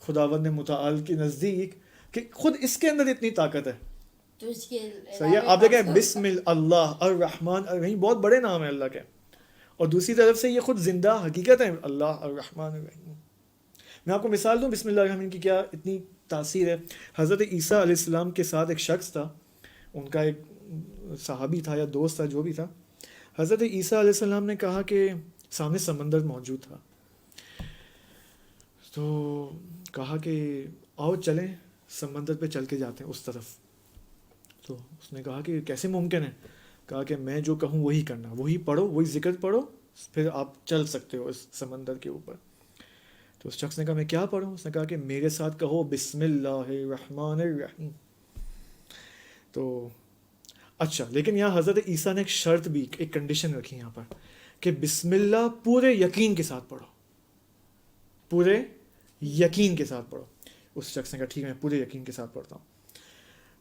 خداوند متعال کے نزدیک کہ خود اس کے اندر اتنی طاقت ہے. تو اس کے صحیح ہے. آپ دیکھیں بسم اللہ الرحمن الرحیم، بہت بڑے نام ہیں اللہ کے، اور دوسری طرف سے یہ خود زندہ حقیقت ہے اللہ الرحمن الرحیم. میں آپ کو مثال دوں بسم اللہ الرحمن کی کیا اتنی تاثیر ہے. حضرت عیسیٰ علیہ السلام کے ساتھ ایک شخص تھا، ان کا ایک صحابی تھا یا دوست تھا جو بھی تھا. حضرت عیسیٰ علیہ السلام نے کہا کہ سامنے سمندر موجود تھا، تو کہا کہ آؤ چلیں سمندر پہ چل کے جاتے ہیں اس طرف. تو اس نے کہا کہ کیسے ممکن ہے؟ کہا کہ میں جو کہوں وہی کرنا، وہی پڑھو، وہی ذکر پڑھو، پھر آپ چل سکتے ہو اس سمندر کے اوپر. تو اس شخص نے کہا میں کیا پڑھوں؟ اس نے کہا کہ میرے ساتھ کہو بسم اللہ الرحمن الرحیم. تو اچھا، لیکن یہاں حضرت عیسیٰ نے ایک شرط بھی، ایک کنڈیشن رکھی یہاں پر کہ بسم اللہ پورے یقین کے ساتھ پڑھو، پورے یقین کے ساتھ پڑھو. اس شخص نے کہا ٹھیک ہے میں پورے یقین کے ساتھ پڑھتا ہوں.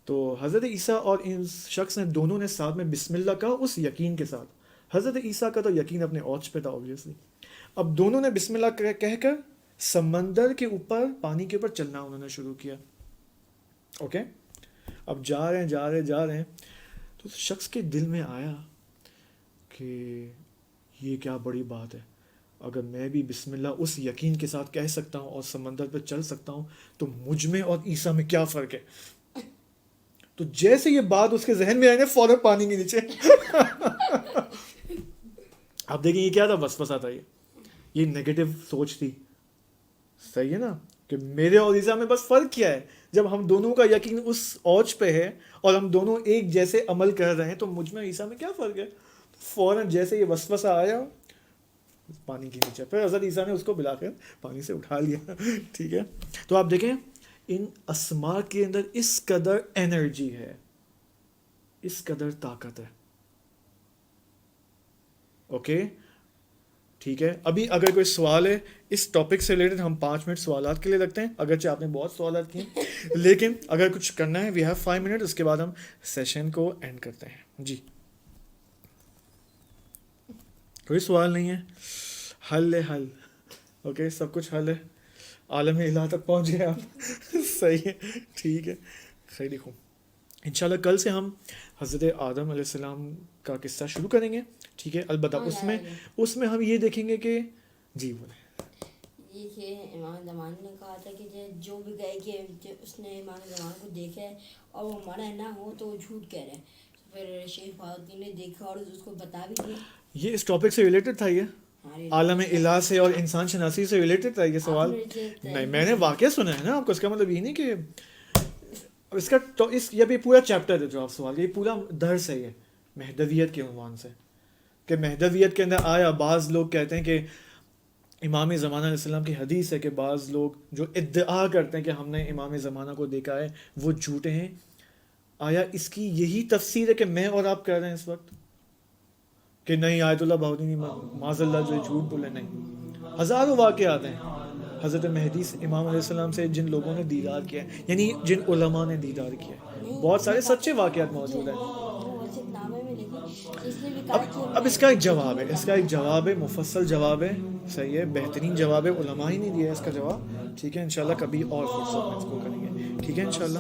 تو حضرت عیسیٰ اور ان شخص نے دونوں نے ساتھ میں بسم اللہ کہا اس یقین کے ساتھ. حضرت عیسیٰ کا تو یقین اپنے اوج پہ تھا اوبویسلی. اب دونوں نے بسم اللہ کہہ کر سمندر کے اوپر، پانی کے اوپر چلنا انہوں نے شروع کیا. اوکے، اب جا رہے ہیں تو شخص کے دل میں آیا کہ یہ کیا بڑی بات ہے، اگر میں بھی بسم اللہ اس یقین کے ساتھ کہہ سکتا ہوں اور سمندر پہ چل سکتا ہوں تو مجھ میں اور عیسیٰ میں کیا فرق ہے. تو جیسے یہ بات اس کے ذہن میں آئی نا فوراً پانی کے نیچے. آپ دیکھیں یہ کیا تھا، وسوسہ تھا، یہ نیگیٹو سوچ تھی. صحیح ہے نا کہ میرے اور عیسیٰ میں بس فرق کیا ہے، جب ہم دونوں کا یقین اس اوج پہ ہے اور ہم دونوں ایک جیسے عمل کر رہے ہیں تو مجھ میں عیسیٰ میں کیا فرق ہے. فوراً جیسے یہ وسوسہ آیا پانی کے نیچے، پھر حضرت عیسیٰ نے اس کو بلا کر پانی سے اٹھا لیا. ٹھیک ہے، تو آپ دیکھیں ان اسماء کے اندر اس قدر انرجی ہے، اس قدر طاقت ہے. اوکے ٹھیک ہے. ابھی اگر کوئی سوال ہے اس ٹاپک سے ریلیٹڈ ہم 5 منٹ سوالات کے لیے لگتے ہیں، اگرچہ آپ نے بہت سوالات کیے لیکن اگر کچھ کرنا ہے وی ہیو 5 منٹ، اس کے بعد ہم سیشن کو اینڈ کرتے ہیں. جی کوئی سوال نہیں ہے؟ حل ہے حل. اوکے سب کچھ حل ہے، عالم الہ تک پہنچ گئے آپ. صحیح ہے ٹھیک ہے. خیر دیکھو انشاءاللہ کل سے ہم حضرت آدم علیہ السلام کا قصہ شروع کریں گے. ٹھیک ہے، البتہ اس میں ہم یہ دیکھیں گے کہ جی بولیں. دیکھیے امام زمان نے کہا تھا کہ جو بھی کہے کہ اس نے امام زمان کو دیکھا ہے اور وہ منع نہ ہو تو وہ جھوٹ کہہ رہے ہیں. پھر شیخ فاروقی نے دیکھا اور اس کو بتا بھی دیا. یہ اس ٹاپک سے ریلیٹڈ تھا، یہ عالم الہ سے اور انسان شناسی سے ریلیٹڈ تھا یہ سوال؟ نہیں، میں نے واقعہ سنا ہے نا آپ کو، اس کا مطلب یہ نہیں کہ اس کا تو یہ بھی پورا چیپٹر ہے جو آپ سوال، یہ پورا درس ہے یہ مہدویت کے عنوان سے، کہ مہدویت کے اندر آیا بعض لوگ کہتے ہیں کہ امام زمانہ علیہ السلام کی حدیث ہے کہ بعض لوگ جو ادعا کرتے ہیں کہ ہم نے امام زمانہ کو دیکھا ہے وہ جھوٹے ہیں. آیا اس کی یہی تفسیر ہے کہ میں اور آپ کہہ رہے ہیں اس وقت کہ نہیں آیت اللہ بہاؤدینی معاذ اللہ جو جھوٹ بولے؟ نہیں، ہزاروں واقعات ہیں حضرت مہدی امام علیہ السلام سے جن لوگوں نے دیدار کیا ہے، یعنی جن علماء نے دیدار کیا ہے، بہت سارے سچے واقعات موجود ہیں. اب اس کا ایک جواب ہے، اس کا ایک جواب ہے، مفصل جواب ہے، صحیح ہے، بہترین جواب ہے، علماء ہی نہیں دیا اس کا جواب. ٹھیک ہے، انشاءاللہ کبھی اور فرصت میں اس کو کریں گے. ٹھیک ہے انشاءاللہ.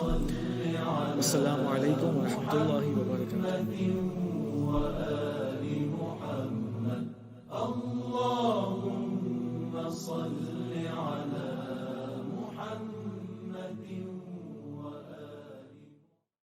السلام علیکم ورحمۃ اللہ وبرکاتہ.